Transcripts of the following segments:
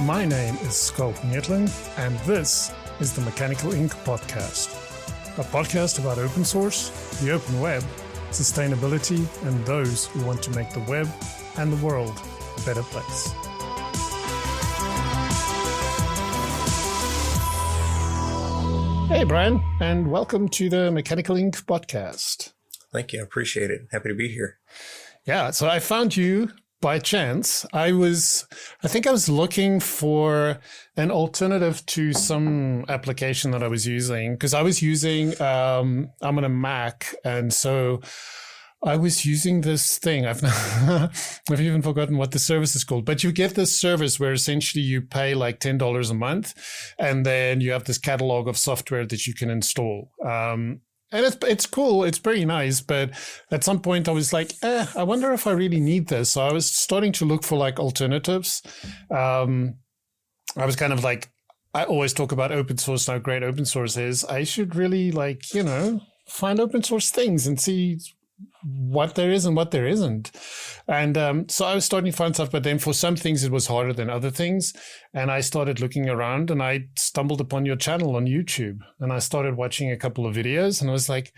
My name is Schalk Neethling, and this is the Mechanical Ink. Podcast, a podcast about open source, the open web, sustainability, and those who want to make the web and the world a better place. Hey, Brian, and welcome to the Mechanical Ink. Podcast. Thank you. I appreciate it. Happy to be here. Yeah, so I found you by chance. I think I was looking for an alternative to some application that I was using, because I was using, I'm on a Mac, and so I was using this thing. I've even forgotten what the service is called, but you get this service where essentially you pay like $10 a month, and then you have this catalog of software that you can install. And it's cool. It's very nice. But at some point I was like, I wonder if I really need this. So I was starting to look for like alternatives. I was kind of like, I always talk about open source, how great open source is. I should really find open source things and see what there is and what there isn't. And so I was starting to find stuff, but then for some things it was harder than other things. And I started looking around and I stumbled upon your channel on YouTube, and I started watching a couple of videos, and I was like,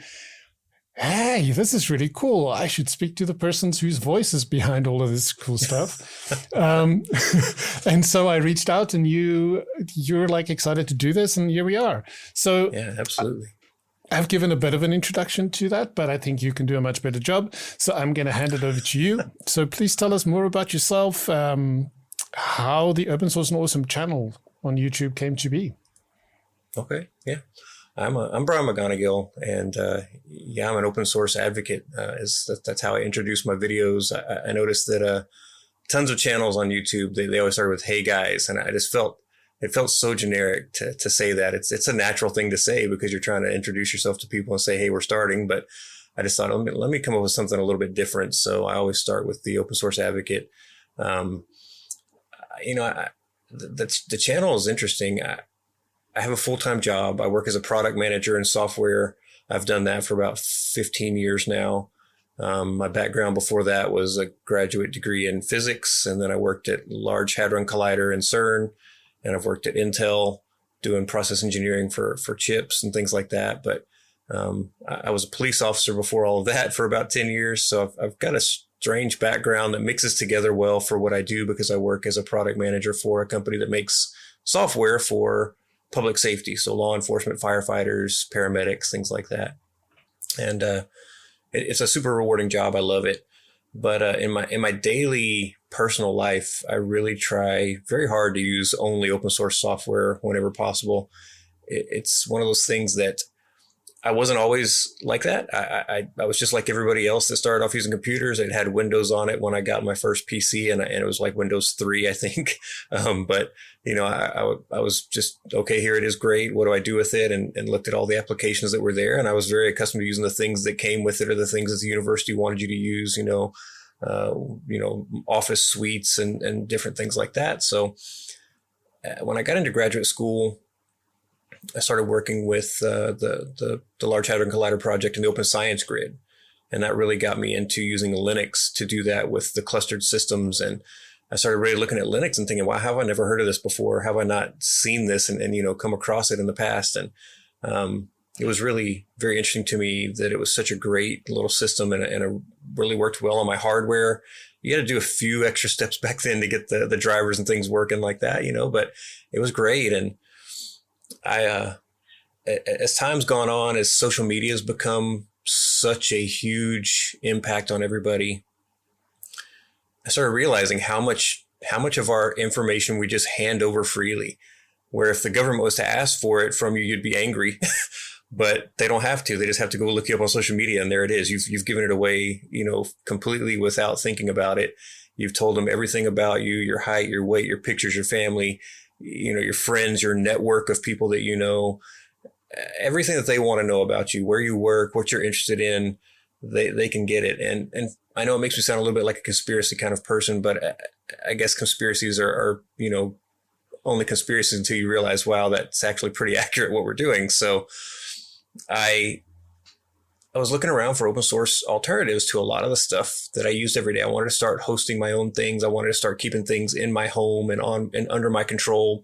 hey, this is really cool. I should speak to the persons whose voice is behind all of this cool stuff. And so I reached out, and you're like excited to do this, and here we are. So yeah, absolutely. I've given a bit of an introduction to that, but I think you can do a much better job. So I'm going to hand it over to you. So please tell us more about yourself, how the Open Source and Awesome channel on YouTube came to be. Okay, yeah. I'm Brian McGonagill, and I'm an open source advocate. That's how I introduce my videos. I noticed that tons of channels on YouTube, they always start with, hey guys, and I just felt so generic to say that. It's a natural thing to say because you're trying to introduce yourself to people and say, hey, we're starting. But I just thought, let me come up with something a little bit different. So I always start with the open source advocate. The channel is interesting. I have a full-time job. I work as a product manager in software. I've done that for about 15 years now. My background before that was a graduate degree in physics. And then I worked at Large Hadron Collider in CERN. And I've worked at Intel doing process engineering for chips and things like that. But I was a police officer before all of that for about 10 years. So I've got a strange background that mixes together well for what I do, because I work as a product manager for a company that makes software for public safety. So law enforcement, firefighters, paramedics, things like that. And it's a super rewarding job. I love it. But in my daily personal life, I really try very hard to use only open source software whenever possible. It's one of those things that I wasn't always like that. I was just like everybody else that started off using computers. It had Windows on it when I got my first PC, and it was like Windows 3, I think. But I was just, okay, here it is, great. What do I do with it? And looked at all the applications that were there. And I was very accustomed to using the things that came with it, or the things that the university wanted you to use, office suites and different things like that. So when I got into graduate school, I started working with the Large Hadron Collider project and the Open Science Grid. And that really got me into using Linux to do that with the clustered systems. And I started really looking at Linux and thinking, wow, have I never heard of this before? Have I not seen this and come across it in the past? And it was really very interesting to me that it was such a great little system, and it really worked well on my hardware. You had to do a few extra steps back then to get the drivers and things working like that, but it was great. And as time's gone on, as social media has become such a huge impact on everybody, I started realizing how much of our information we just hand over freely, where if the government was to ask for it from you, you'd be angry. But they don't have to. They just have to go look you up on social media, and there it is. You've given it away, completely without thinking about it. You've told them everything about you, your height, your weight, your pictures, your family, your friends, your network of people that everything that they want to know about you, where you work, what you're interested in, they can get it. And I know it makes me sound a little bit like a conspiracy kind of person, but I guess conspiracies are only conspiracies until you realize, wow, that's actually pretty accurate what we're doing. So I I was looking around for open source alternatives to a lot of the stuff that I used every day. I wanted to start hosting my own things. I wanted to start keeping things in my home and on and under my control,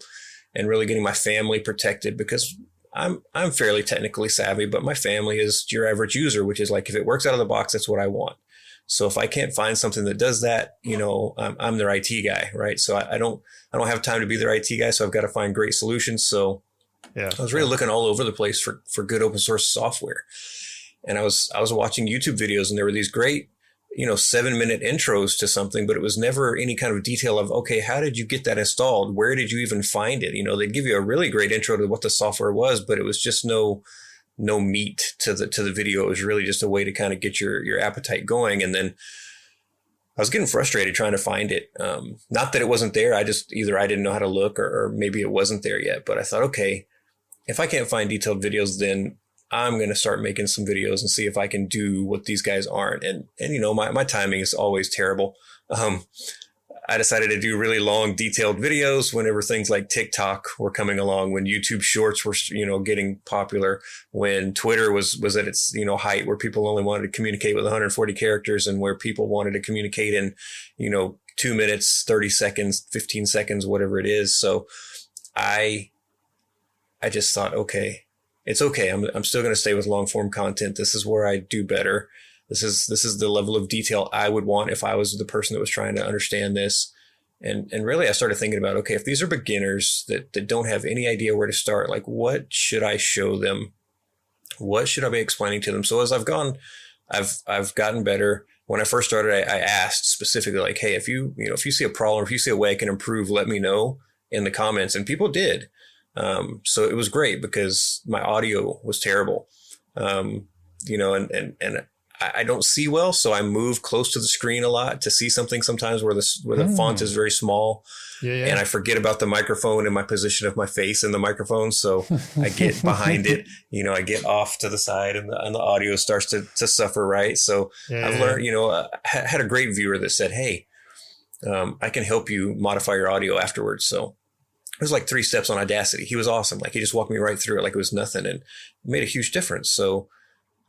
and really getting my family protected, because I'm fairly technically savvy, but my family is your average user, which is like, if it works out of the box, that's what I want. So if I can't find something that does that, I'm their IT guy, right? So I don't have time to be their IT guy. So I've got to find great solutions. So yeah, I was really looking all over the place for good open source software. And I was watching YouTube videos, and there were these great, 7-minute intros to something, but it was never any kind of detail of, okay, how did you get that installed? Where did you even find it? They'd give you a really great intro to what the software was, but it was just no meat to the video. It was really just a way to kind of get your appetite going. And then I was getting frustrated trying to find it. Not that it wasn't there. Either I didn't know how to look, or maybe it wasn't there yet. But I thought, okay, if I can't find detailed videos, then I'm going to start making some videos and see if I can do what these guys aren't. And my timing is always terrible. I decided to do really long, detailed videos whenever things like TikTok were coming along, when YouTube Shorts were, getting popular, when Twitter was at its, height, where people only wanted to communicate with 140 characters, and where people wanted to communicate in, 2 minutes, 30 seconds, 15 seconds, whatever it is. So I just thought, okay, it's okay. I'm still going to stay with long form content. This is where I do better. This is the level of detail I would want if I was the person that was trying to understand this. And really, I started thinking about, okay, if these are beginners that don't have any idea where to start, like, what should I show them? What should I be explaining to them? So as I've gotten better. When I first started, I asked specifically, like, hey, if you see a problem, if you see a way I can improve, let me know in the comments. And people did. So it was great, because my audio was terrible. And I don't see well, so I move close to the screen a lot to see something sometimes where the font is very small. Yeah. And I forget about the microphone and my position of my face in the microphone. So I get behind it, I get off to the side, and the audio starts to suffer. Right. So I've learned, I had a great viewer that said, hey, I can help you modify your audio afterwards. So it was like 3 steps on Audacity. He was awesome. Like, he just walked me right through it like it was nothing, and it made a huge difference. So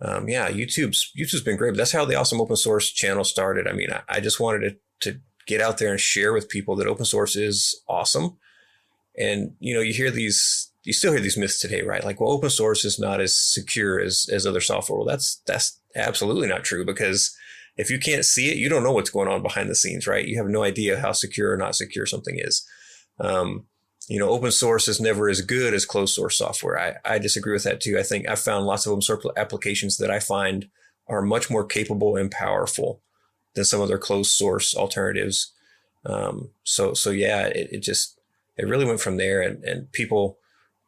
YouTube's been great, but that's how the Awesome Open Source channel started. I mean, I just wanted to get out there and share with people that open source is awesome. And, you still hear these myths today, right? Like, well, open source is not as secure as other software. Well, that's absolutely not true, because if you can't see it, you don't know what's going on behind the scenes, right? You have no idea how secure or not secure something is. Open source is never as good as closed source software. I disagree with that too. I think I've found lots of open source applications that I find are much more capable and powerful than some of their closed source alternatives. It really went from there. And people,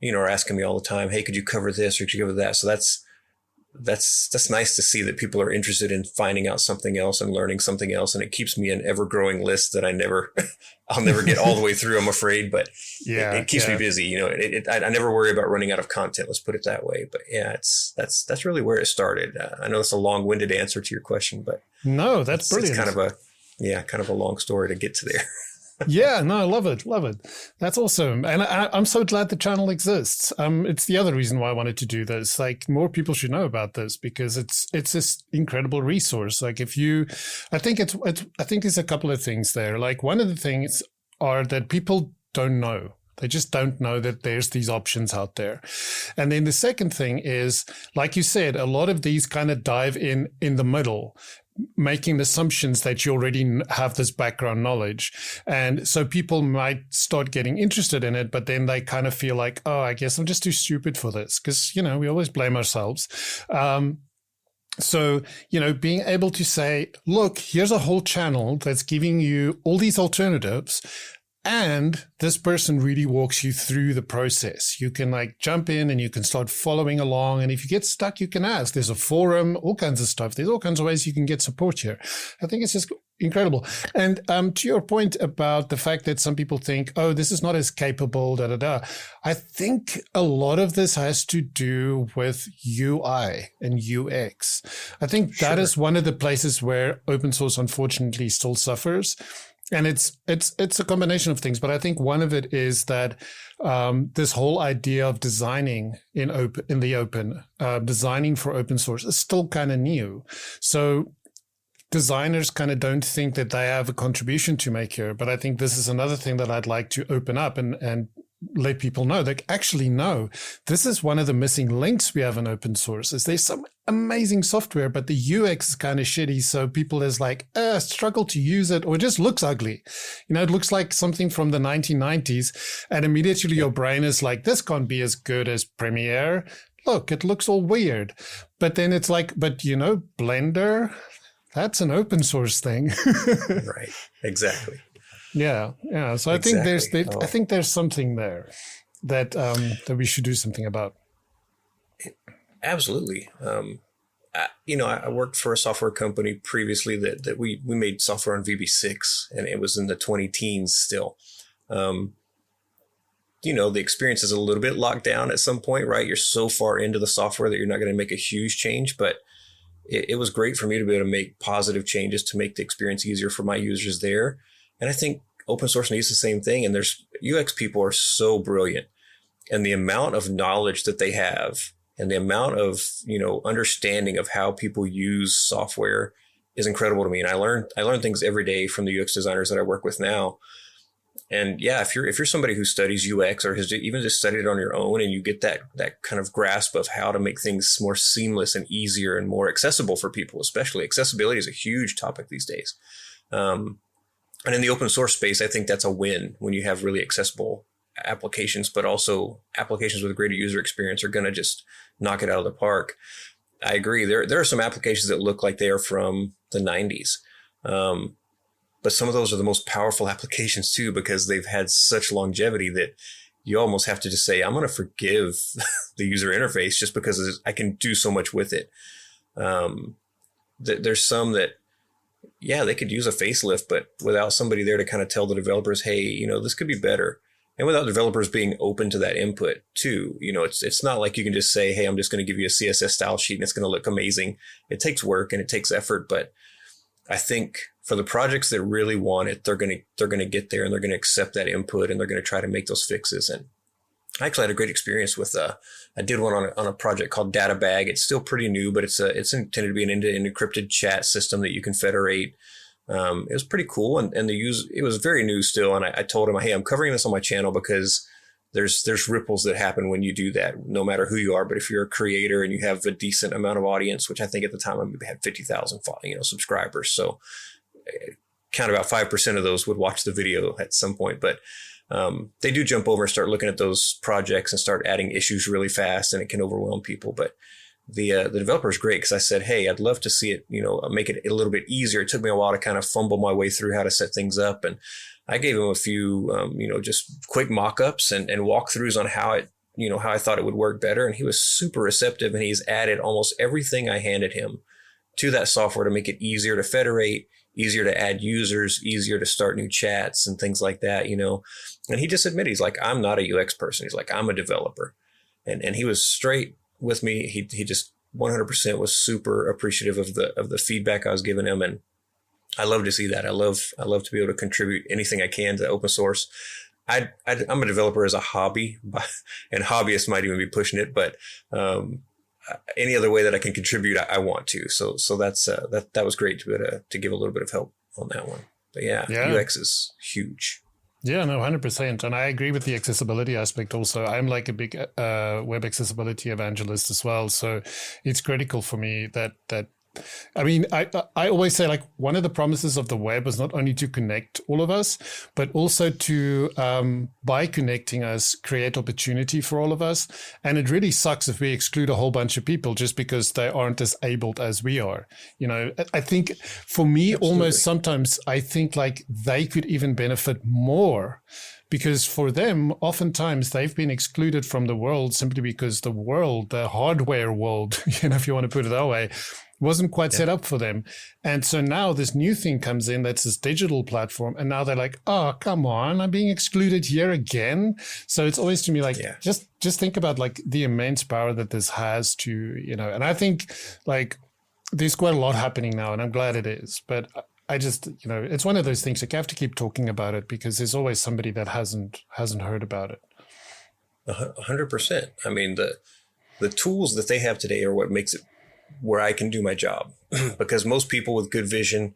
are asking me all the time, hey, could you cover this or could you cover that? So that's nice to see that people are interested in finding out something else and learning something else. And it keeps me an ever growing list that I'll never get all the way through, I'm afraid, but it keeps me busy. I never worry about running out of content. Let's put it that way. But yeah, that's really where it started. I know it's a long winded answer to your question, but no, that's brilliant. It's kind of a long story to get to there. Yeah, no, I love it. That's awesome. And I'm so glad the channel exists. It's the other reason why I wanted to do this. Like, more people should know about this, because it's this incredible resource. Like, I think there's a couple of things there. Like, one of the things are that people don't know. They just don't know that there's these options out there. And then the second thing is, like you said, a lot of these kind of dive in the middle, making assumptions that you already have this background knowledge. And so people might start getting interested in it, but then they kind of feel like, oh, I guess I'm just too stupid for this, because, we always blame ourselves. So, being able to say, look, here's a whole channel that's giving you all these alternatives, and this person really walks you through the process. You can jump in and you can start following along. And if you get stuck, you can ask. There's a forum, all kinds of stuff. There's all kinds of ways you can get support here. I think it's just incredible. And to your point about the fact that some people think, oh, this is not as capable, I think a lot of this has to do with UI and UX. I think that is one of the places where open source, unfortunately, still suffers. And it's a combination of things, but I think one of it is that this whole idea of designing in the open, designing for open source is still kind of new. So designers kind of don't think that they have a contribution to make here. But I think this is another thing that I'd like to open up and let people know. They actually know this is one of the missing links we have in open source. Is there's some amazing software, but the UX is kind of shitty. So people is like, struggle to use it, or it just looks ugly. It looks like something from the 1990s. And immediately your brain is like, this can't be as good as Premiere. Look, it looks all weird. But then it's like, but Blender, that's an open source thing. Right. Exactly. Yeah. So I think I think there's something there that that we should do something about. Absolutely. I worked for a software company previously that we made software on VB6, and it was in the 20 teens still. The experience is a little bit locked down at some point, right? You're so far into the software that you're not going to make a huge change, but it was great for me to be able to make positive changes to make the experience easier for my users there. And I think open source needs the same thing. And there's UX people are so brilliant, and the amount of knowledge that they have and the amount of, understanding of how people use software is incredible to me. And I learn things every day from the UX designers that I work with now. And yeah, if you're somebody who studies UX or has even just studied it on your own, and you get that kind of grasp of how to make things more seamless and easier and more accessible for people, especially accessibility is a huge topic these days. And in the open source space, I think that's a win when you have really accessible applications, but also applications with a greater user experience are going to just knock it out of the park. I agree. There are some applications that look like they are from the 90s. But some of those are the most powerful applications too, because they've had such longevity that you almost have to just say, I'm going to forgive the user interface just because I can do so much with it. There's some that, yeah, they could use a facelift, but without somebody there to kind of tell the developers, hey, this could be better. And without developers being open to that input too, it's not like you can just say, hey, I'm just going to give you a CSS style sheet and it's going to look amazing. It takes work and it takes effort, but I think for the projects that really want it, they're going to get there and they're going to accept that input and they're going to try to make those fixes. And I actually had a great experience with I did one on a project called Databag. It's still pretty new, but it's intended to be an end-to-end encrypted chat system that you can federate. It was pretty cool, and it was very new still. And I told him, hey, I'm covering this on my channel because there's ripples that happen when you do that, no matter who you are. But if you're a creator and you have a decent amount of audience, which I think at the time I had 50,000 subscribers, so count about 5% of those would watch the video at some point, but they do jump over and start looking at those projects and start adding issues really fast, and it can overwhelm people. But the developer is great because I said, hey, I'd love to see it, make it a little bit easier. It took me a while to kind of fumble my way through how to set things up. And I gave him a few, just quick mock-ups and walkthroughs on how I thought it would work better. And he was super receptive, and he's added almost everything I handed him to that software to make it easier to federate, easier to add users, easier to start new chats and things like that, And he just admitted, he's like, I'm not a UX person. He's like, I'm a developer. And he was straight with me. He just 100% was super appreciative of the feedback I was giving him. And I love to see that. I love to be able to contribute anything I can to open source. I'm a developer as a hobby, and hobbyists might even be pushing it, but any other way that I can contribute, I want to. So that's that was great to be able to give a little bit of help on that one. But yeah. UX is huge. Yeah, no, 100%. And I agree with the accessibility aspect also. I'm like a big web accessibility evangelist as well. So it's critical for me that I mean, I always say, like, one of the promises of the web was not only to connect all of us, but also to, by connecting us, create opportunity for all of us. And it really sucks if we exclude a whole bunch of people just because they aren't as abled as we are. I think for me, Absolutely. Almost sometimes I think like they could even benefit more, because for them, oftentimes they've been excluded from the world simply because the hardware world, if you want to put it that way, wasn't quite set up for them. And so now this new thing comes in that's this digital platform. And now they're like, oh, come on, I'm being excluded here again. So it's always to me like, just think about like the immense power that this has to, and I think like there's quite a lot happening now, and I'm glad it is. But I just, it's one of those things, like, you have to keep talking about it because there's always somebody that hasn't heard about it. 100%. I mean, the tools that they have today are what makes it where I can do my job because most people with good vision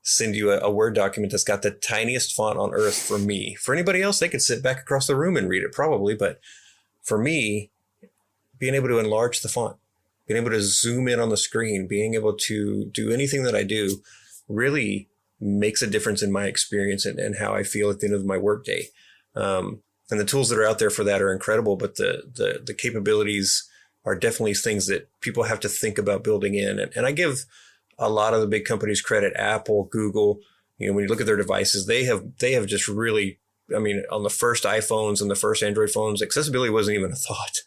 send you a Word document that's got the tiniest font on earth for me. For anybody else, they could sit back across the room and read it probably. But for me, being able to enlarge the font, being able to zoom in on the screen, being able to do anything that I do really makes a difference in my experience and how I feel at the end of my workday. And the tools that are out there for that are incredible, but the capabilities are definitely things that people have to think about building in. And I give a lot of the big companies credit, Apple, Google, when you look at their devices, they have just really, I mean, on the first iPhones and the first Android phones, accessibility wasn't even a thought.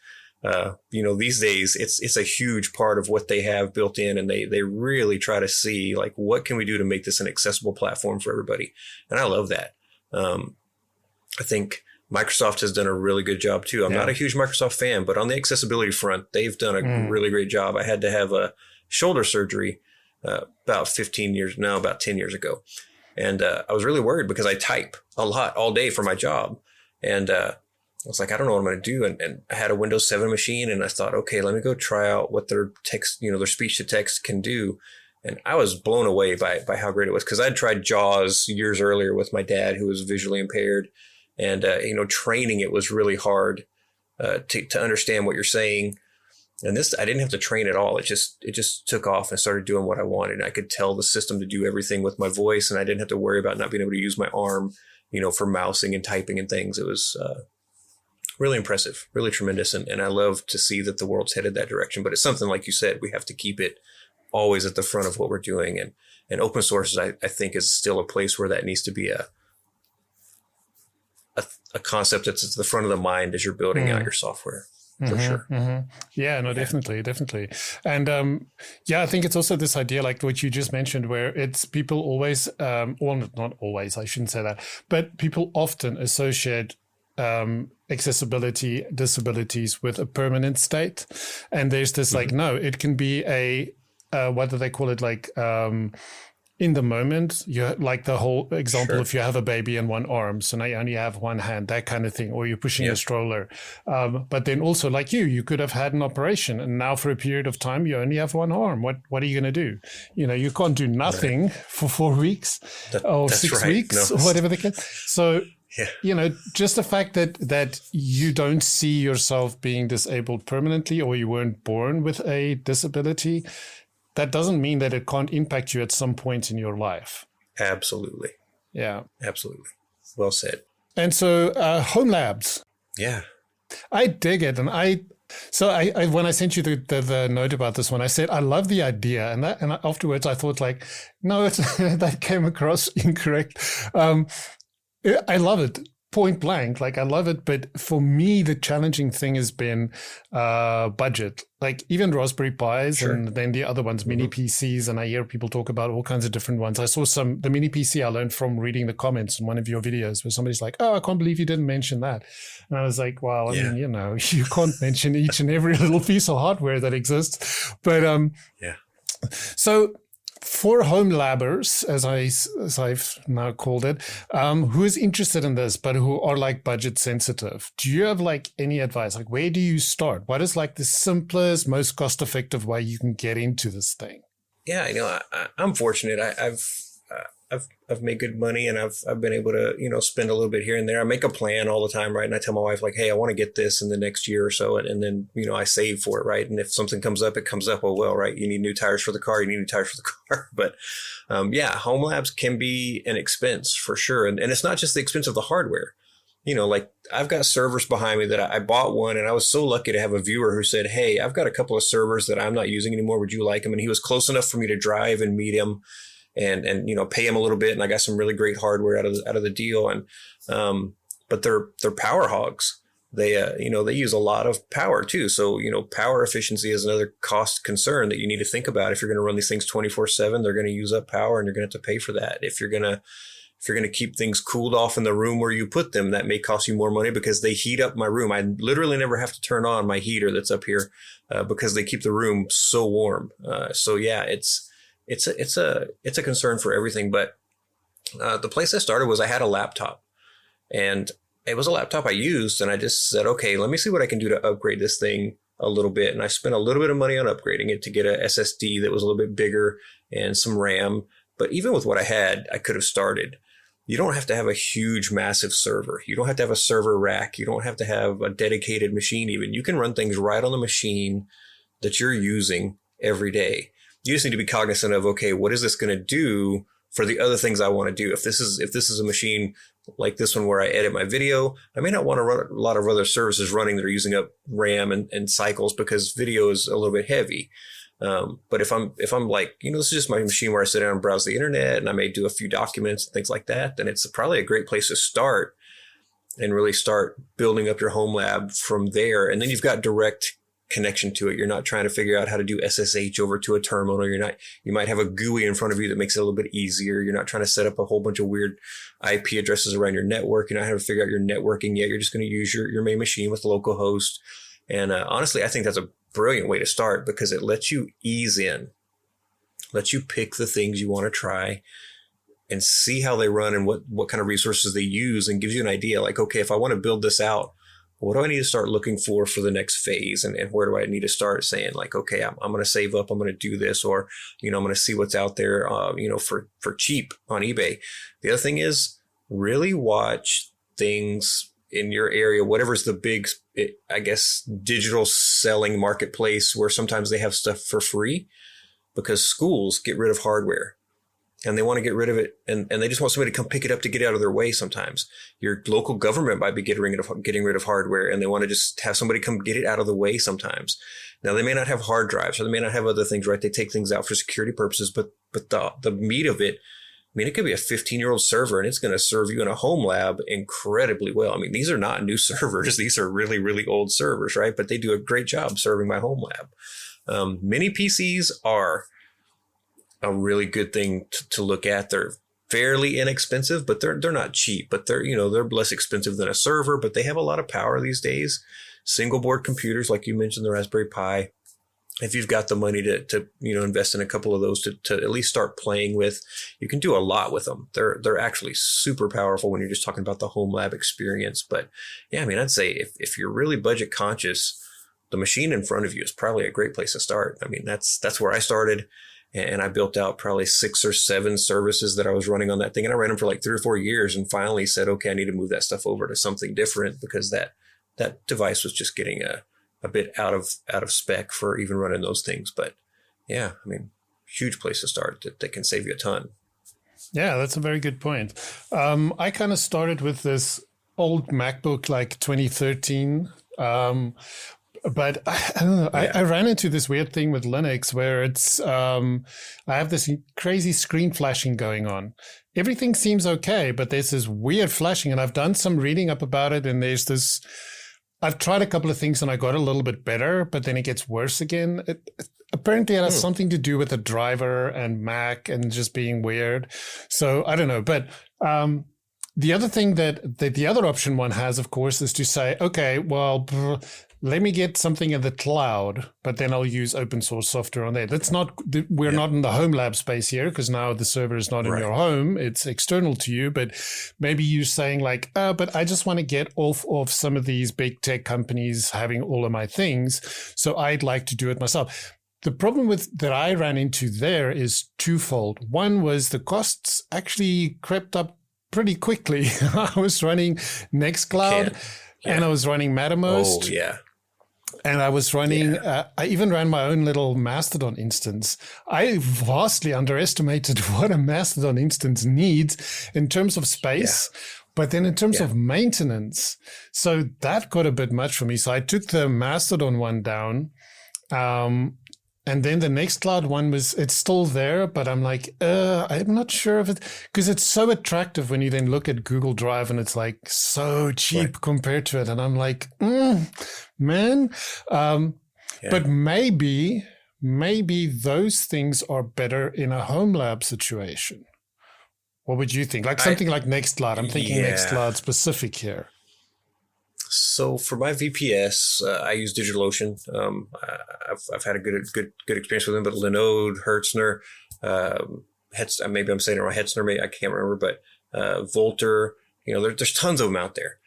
These days it's a huge part of what they have built in, and they really try to see like, what can we do to make this an accessible platform for everybody? And I love that. I think Microsoft has done a really good job too. I'm not a huge Microsoft fan, but on the accessibility front, they've done a really great job. I had to have a shoulder surgery about 10 years ago. And I was really worried because I type a lot all day for my job. And I was like, I don't know what I'm going to do. And I had a Windows 7 machine, and I thought, okay, let me go try out what their text, their speech to text can do. And I was blown away by how great it was, because I'd tried JAWS years earlier with my dad, who was visually impaired. And, training it was really hard to understand what you're saying. And this, I didn't have to train at all. It just took off and started doing what I wanted. I could tell the system to do everything with my voice, and I didn't have to worry about not being able to use my arm, for mousing and typing and things. It was really impressive, really tremendous. And I love to see that the world's headed that direction. But it's something, like you said, we have to keep it always at the front of what we're doing. And open source, I think, is still a place where that needs to be a concept that's at the front of the mind as you're building out your software. For sure. Yeah, no, definitely. And I think it's also this idea, like what you just mentioned, where it's people always, not always, I shouldn't say that, but people often associate accessibility disabilities with a permanent state. And there's this like, no, it can be a, what do they call it? Like, in the moment, you like the whole example, if you have a baby in one arm, so now you only have one hand, that kind of thing, or you're pushing a stroller. But then also, like you could have had an operation, and now for a period of time, you only have one arm. What are you going to do? You can't do nothing for 4 weeks or 6 weeks or whatever the case. So, just the fact that you don't see yourself being disabled permanently, or you weren't born with a disability, that doesn't mean that it can't impact you at some point in your life. Absolutely. Yeah. Absolutely. Well said. And so Homelabs. Yeah. I dig it. And I when I sent you the note about this one, I said, I love the idea. And afterwards I thought like, no, that came across incorrect. I love it. Point blank, like I love it. But for me, the challenging thing has been budget, like even Raspberry Pis and then the other ones, mini PCs. And I hear people talk about all kinds of different ones. I saw the mini PC I learned from reading the comments in one of your videos where somebody's like, oh, I can't believe you didn't mention that. And I was like, well, I mean, you can't mention each and every little piece of hardware that exists. But so for Homelabbers, as I've now called it, who is interested in this, but who are like budget sensitive, do you have like any advice? Like, where do you start? What is like the simplest, most cost effective way you can get into this thing? Yeah, I'm fortunate. I've made good money, and I've been able to, spend a little bit here and there. I make a plan all the time, right? And I tell my wife, like, hey, I want to get this in the next year or so. And then, I save for it, right? And if something comes up, it comes up. Oh, well, right. You need new tires for the car. You need new tires for the car. But Homelabs can be an expense for sure. And it's not just the expense of the hardware. Like I've got servers behind me that I bought one, and I was so lucky to have a viewer who said, hey, I've got a couple of servers that I'm not using anymore. Would you like them? And he was close enough for me to drive and meet him. And pay him a little bit, and I got some really great hardware out of the deal. And but they're power hogs. They they use a lot of power too. So power efficiency is another cost concern that you need to think about. If you're going to run these things 24/7, they're going to use up power, and you're going to have to pay for that. If you're going to keep things cooled off in the room where you put them, that may cost you more money because they heat up my room. I literally never have to turn on my heater that's up here because they keep the room so warm. it's a concern for everything. But the place I started was I had a laptop, and it was a laptop I used, and I just said, okay, let me see what I can do to upgrade this thing a little bit. And I spent a little bit of money on upgrading it to get a SSD that was a little bit bigger and some RAM. But even with what I had, I could have started. You don't have to have a huge, massive server. You don't have to have a server rack. You don't have to have a dedicated machine even. You can run things right on the machine that you're using every day. You just need to be cognizant of, okay, what is this going to do for the other things I want to do? If this is a machine like this one where I edit my video, I may not want to run a lot of other services running that are using up RAM and cycles, because video is a little bit heavy. But if I'm like, this is just my machine where I sit down and browse the internet, and I may do a few documents and things like that, then it's probably a great place to start and really start building up your home lab from there. And then you've got direct connection to it. You're not trying to figure out how to do SSH over to a terminal. You might have a GUI in front of you that makes it a little bit easier. You're not trying to set up a whole bunch of weird IP addresses around your network. You're not having to figure out your networking yet. You're just going to use your main machine with localhost. And honestly, I think that's a brilliant way to start, because it lets you ease in, lets you pick the things you want to try and see how they run and what kind of resources they use, and gives you an idea like, okay, if I want to build this out, what do I need to start looking for the next phase? And where do I need to start saying like, okay, I'm going to save up, I'm going to do this, or, I'm going to see what's out there, for cheap on eBay. The other thing is really watch things in your area, whatever's the big, I guess, digital selling marketplace, where sometimes they have stuff for free, because schools get rid of hardware. And they want to get rid of it, and they just want somebody to come pick it up to get out of their way sometimes. Your local government might be getting rid of hardware, and they want to just have somebody come get it out of the way sometimes. Now, they may not have hard drives, or they may not have other things, right? They take things out for security purposes, but the meat of it, I mean, it could be a 15-year-old server, and it's going to serve you in a home lab incredibly well. I mean, these are not new servers. These are really, really old servers, right? But they do a great job serving my home lab. Mini PCs are a really good thing to look at. They're fairly inexpensive, but they're not cheap, but they're less expensive than a server, but they have a lot of power these days. Single board computers, like you mentioned, the Raspberry Pi. If you've got the money to invest in a couple of those to at least start playing with, you can do a lot with them. They're actually super powerful when you're just talking about the home lab experience. But yeah, I mean, I'd say if you're really budget conscious, the machine in front of you is probably a great place to start. I mean, that's where I started. And I built out probably 6 or 7 services that I was running on that thing. And I ran them for like 3 or 4 years, and finally said, okay, I need to move that stuff over to something different, because that device was just getting a bit out of spec for even running those things. But yeah, I mean, huge place to start that can save you a ton. Yeah, that's a very good point. I kind of started with this old MacBook, like 2013. But I don't know. Yeah. I ran into this weird thing with Linux where it's I have this crazy screen flashing going on. Everything seems okay, but there's this weird flashing, and I've done some reading up about it. And there's this. I've tried a couple of things and I got a little bit better, but then it gets worse again. Apparently, it has something to do with the driver and Mac and just being weird. So I don't know, but. The other thing that the other option one has, of course, is to say, okay, well, let me get something in the cloud, but then I'll use open source software on there. That's not, we're not in the home lab space here, because now the server is not in your home. It's external to you, but maybe you're saying like, but I just want to get off of some of these big tech companies having all of my things. So I'd like to do it myself. The problem that I ran into there is twofold. One was the costs actually crept up pretty quickly. I was running Nextcloud and I was running Mattermost. Oh, yeah. And I was running, I even ran my own little Mastodon instance. I vastly underestimated what a Mastodon instance needs in terms of space, but then in terms of maintenance. So that got a bit much for me. So I took the Mastodon one down. And then the Nextcloud one it's still there, but I'm like, I'm not sure if because it's so attractive when you then look at Google Drive and it's like so cheap compared to it. And I'm like, man. But maybe those things are better in a home lab situation. What would you think? Like something like Nextcloud. I'm thinking Nextcloud specific here. So for my VPS, I use DigitalOcean. I've had a good experience with them, but Linode, Hertzner, maybe I'm saying it wrong, Hetzner, maybe, I can't remember, but Volter, there's tons of them out there.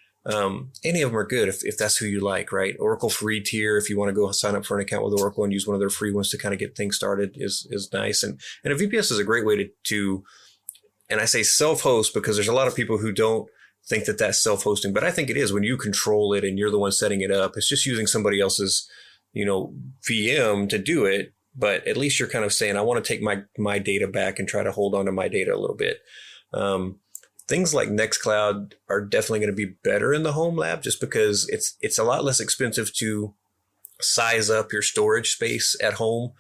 Any of them are good if that's who you like, right? Oracle free tier, if you want to go sign up for an account with Oracle and use one of their free ones to kind of get things started is nice. And a VPS is a great way to and I say self-host because there's a lot of people who don't think that that's self-hosting, but I think it is when you control it and you're the one setting it up. It's just using somebody else's, VM to do it. But at least you're kind of saying, I want to take my data back and try to hold on to my data a little bit. Things like Nextcloud are definitely going to be better in the home lab just because it's a lot less expensive to size up your storage space at home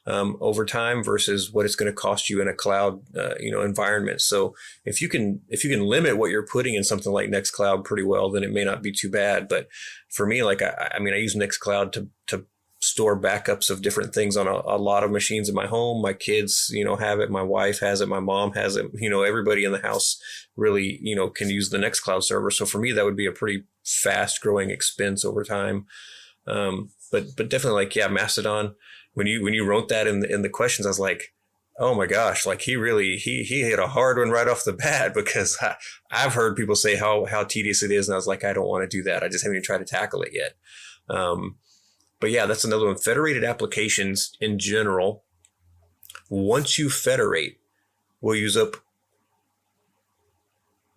over time versus what it's going to cost you in a cloud environment. So if you can limit what you're putting in something like Nextcloud pretty well, then it may not be too bad. But for me, like I use Nextcloud to store backups of different things on a lot of machines in my home. My kids, have it. My wife has it. My mom has it. Everybody in the house really, can use the Nextcloud server. So for me, that would be a pretty fast growing expense over time. But definitely Mastodon, when you wrote that in the questions, I was like, oh my gosh, like he hit a hard one right off the bat because I've heard people say how tedious it is. And I was like, I don't want to do that. I just haven't even tried to tackle it yet. But yeah, that's another one. Federated applications in general, once you federate, will use up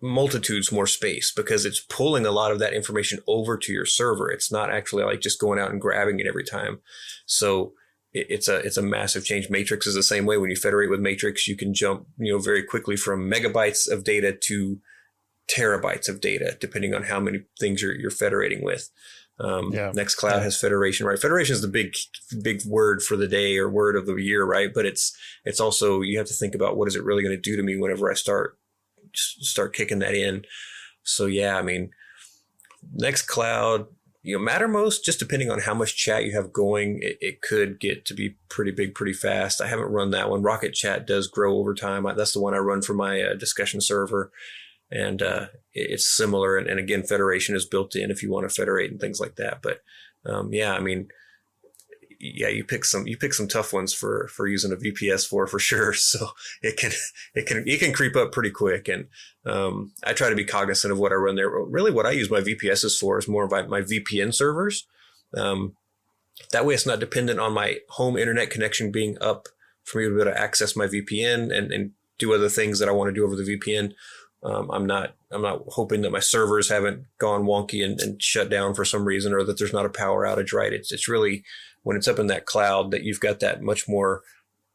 multitudes more space because it's pulling a lot of that information over to your server. It's not actually like just going out and grabbing it every time. So it's a massive change. Matrix is the same way. When you federate with Matrix, you can jump, very quickly from megabytes of data to terabytes of data, depending on how many things you're federating with. Nextcloud has federation, right? Federation is the big word for the day or word of the year, right? But it's also, you have to think about what is it really going to do to me whenever I start kicking that in. So Nextcloud, Mattermost, just depending on how much chat you have going, it could get to be pretty big, pretty fast. I haven't run that one. Rocket Chat does grow over time. That's the one I run for my discussion server. And it's similar. And again, federation is built in if you want to federate and things like that. But you pick some tough ones for using a VPS for sure. So it can creep up pretty quick. And I try to be cognizant of what I run there. Really, what I use my VPSs for is more of my VPN servers. That way, it's not dependent on my home internet connection being up for me to be able to access my VPN and do other things that I want to do over the VPN. I'm not hoping that my servers haven't gone wonky and shut down for some reason, or that there's not a power outage, right? It's really when it's up in that cloud that you've got that much more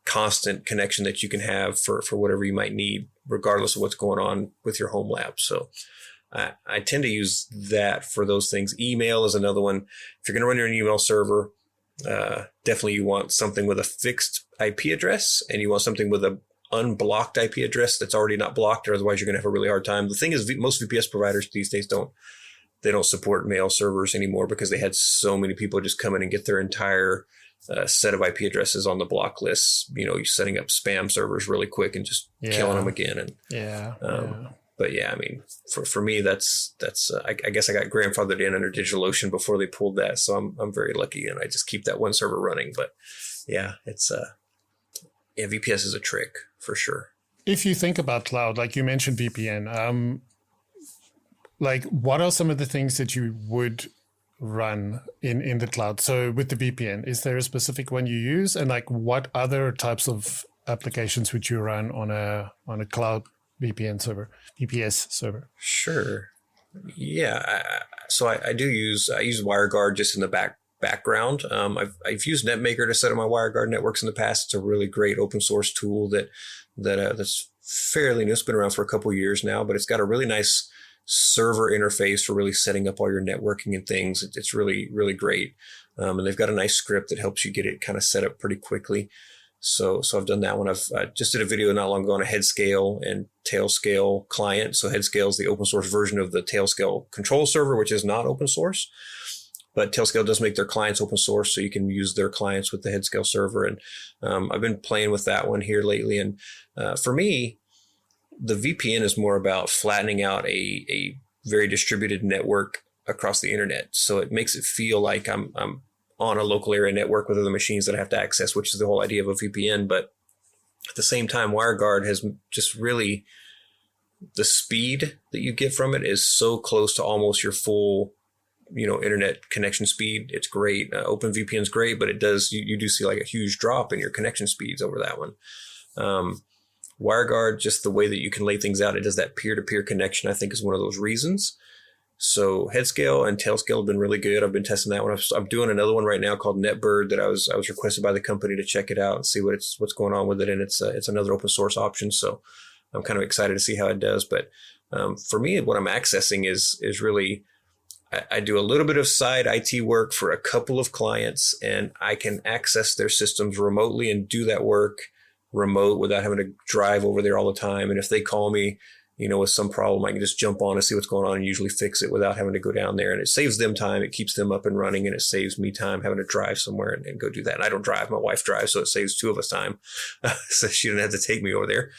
constant connection that you can have for whatever you might need, regardless of what's going on with your home lab. So I tend to use that for those things. Email is another one. If you're going to run your email server, definitely you want something with a fixed IP address, and you want something with a unblocked IP address that's already not blocked, or otherwise you're going to have a really hard time. The thing is, most VPS providers these days don't support mail servers anymore because they had so many people just come in and get their entire set of IP addresses on the block lists. You're setting up spam servers really quick and just killing them again. And but for me, that's I guess I got grandfathered in under DigitalOcean before they pulled that, so I'm very lucky, and I just keep that one server running. But it's VPS is a trick for sure. If you think about cloud, like you mentioned VPN, like what are some of the things that you would run in the cloud? So with the VPN, is there a specific one you use? And like what other types of applications would you run on a cloud VPN server, VPS server? Sure. Yeah. So I use WireGuard just in the background. I've used NetMaker to set up my WireGuard networks in the past. It's a really great open source tool that's fairly new. It's been around for a couple of years now, but it's got a really nice server interface for really setting up all your networking and things. It's really, really great. And they've got a nice script that helps you get it kind of set up pretty quickly. So I've done that one. I've just did a video not long ago on a Headscale and Tailscale client. So Headscale is the open source version of the Tailscale control server, which is not open source. But Tailscale does make their clients open source, so you can use their clients with the Headscale server. And I've been playing with that one here lately. And for me, the VPN is more about flattening out a very distributed network across the internet. So it makes it feel like I'm on a local area network with other machines that I have to access, which is the whole idea of a VPN. But At the same time, WireGuard has just really, the speed that you get from it is so close to almost your full, internet connection speed. It's great. OpenVPN is great, but it does, you do see like a huge drop in your connection speeds over that one. WireGuard, just the way that you can lay things out, it does that peer-to-peer connection, I think, is one of those reasons. So head scale and tail scale have been really good. I've been testing that one. I'm doing another one right now called NetBird that I was requested by the company to check it out and see what's going on with it. And it's another open source option. So I'm kind of excited to see how it does. But for me, what I'm accessing is really, I do a little bit of side IT work for a couple of clients, and I can access their systems remotely and do that work remote without having to drive over there all the time. And if they call me, with some problem, I can just jump on and see what's going on and usually fix it without having to go down there. And it saves them time. It keeps them up and running, and it saves me time having to drive somewhere and go do that. And I don't drive. My wife drives, so it saves two of us time. So she didn't have to take me over there.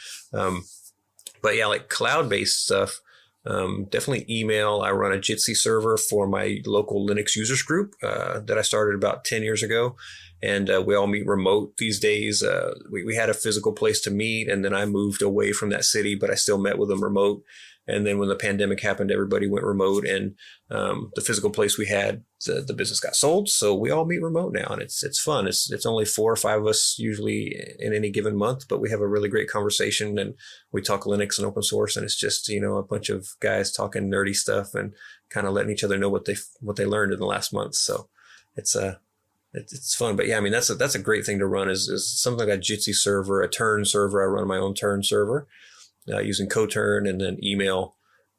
But yeah, like cloud-based stuff, definitely email. I run a Jitsi server for my local Linux users group that I started about 10 years ago. And we all meet remote these days. We had a physical place to meet, and then I moved away from that city, but I still met with them remote. And then when the pandemic happened, everybody went remote, and the physical place we had, the business got sold. So we all meet remote now, and it's fun. It's only 4 or 5 of us usually in any given month, but we have a really great conversation, and we talk Linux and open source, and it's just, a bunch of guys talking nerdy stuff and kind of letting each other know what they learned in the last month. So it's fun. But yeah, I mean, that's a great thing to run is something like a Jitsi server, a Turn server. I run my own Turn server using CoTurn, and then email,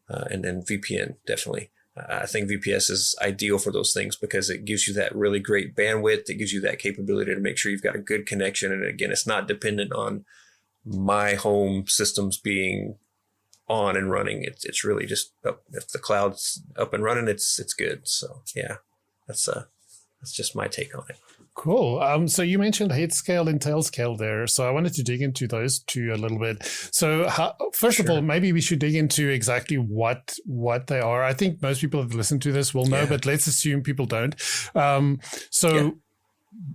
and then VPN. Definitely. I think VPS is ideal for those things because it gives you that really great bandwidth. It gives you that capability to make sure you've got a good connection. And again, it's not dependent on my home systems being on and running. It's really just if the cloud's up and running, it's good. So yeah, that's just my take on it. Cool. So you mentioned head scale and tail scale there. So I wanted to dig into those two a little bit. So first of all, maybe we should dig into exactly what they are. I think most people that listen to this will know, but let's assume people don't.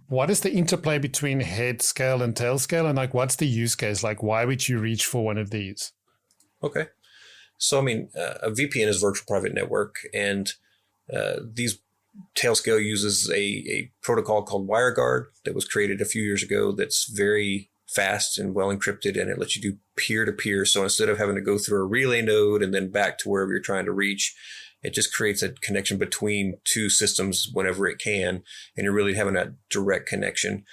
What is the interplay between head scale and tail scale? And like, what's the use case? Like, why would you reach for one of these? Okay. So, I mean, a VPN is virtual private network, and these Tailscale uses a protocol called WireGuard that was created a few years ago that's very fast and well encrypted, and it lets you do peer-to-peer. So instead of having to go through a relay node and then back to wherever you're trying to reach, it just creates a connection between two systems whenever it can, and you're really having that direct connection.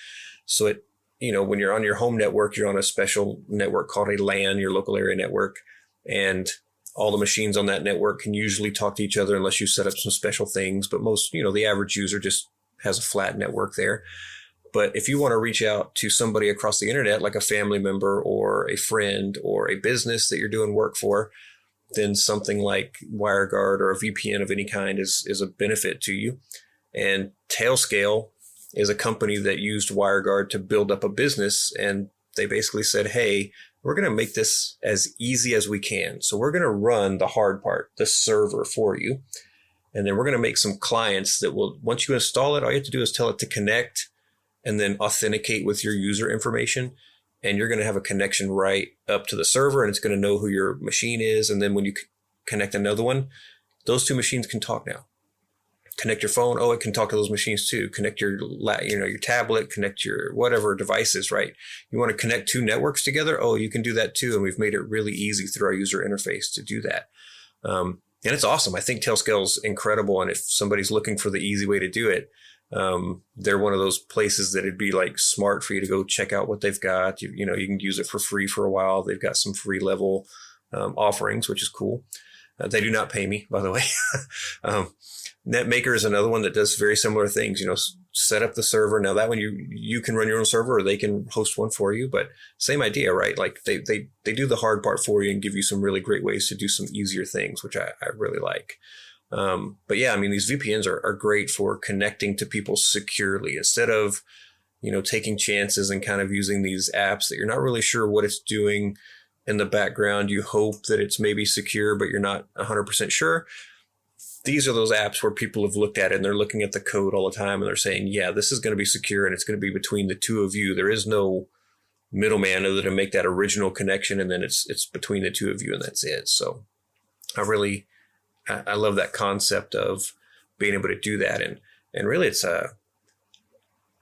So it, when you're on your home network, you're on a special network called a LAN, your local area network, and all the machines on that network can usually talk to each other unless you set up some special things. But most, the average user just has a flat network there. But if you want to reach out to somebody across the internet, like a family member or a friend or a business that you're doing work for, then something like WireGuard or a VPN of any kind is a benefit to you. And Tailscale is a company that used WireGuard to build up a business, and they basically said, hey, we're going to make this as easy as we can. So we're going to run the hard part, the server, for you. And then we're going to make some clients that will, once you install it, all you have to do is tell it to connect and then authenticate with your user information. And you're going to have a connection right up to the server, and it's going to know who your machine is. And then when you connect another one, those two machines can talk now. Connect your phone. Oh, it can talk to those machines too. Connect your tablet, connect your whatever devices, right? You want to connect two networks together? Oh, you can do that too. And we've made it really easy through our user interface to do that. And it's awesome. I think Tailscale is incredible. And if somebody's looking for the easy way to do it, they're one of those places that it'd be like smart for you to go check out what they've got. You can use it for free for a while. They've got some free level offerings, which is cool. They do not pay me, by the way. NetMaker is another one that does very similar things. Set up the server. Now that one you can run your own server, or they can host one for you. But same idea, right? Like they do the hard part for you and give you some really great ways to do some easier things, which I really like. But yeah, I mean, these VPNs are great for connecting to people securely instead of taking chances and kind of using these apps that you're not really sure what it's doing in the background. You hope that it's maybe secure, but you're not 100% sure. These are those apps where people have looked at it and they're looking at the code all the time and they're saying, yeah, this is going to be secure and it's going to be between the two of you. There is no middleman other than make that original connection. And then it's between the two of you and that's it. So I love that concept of being able to do that. And really it's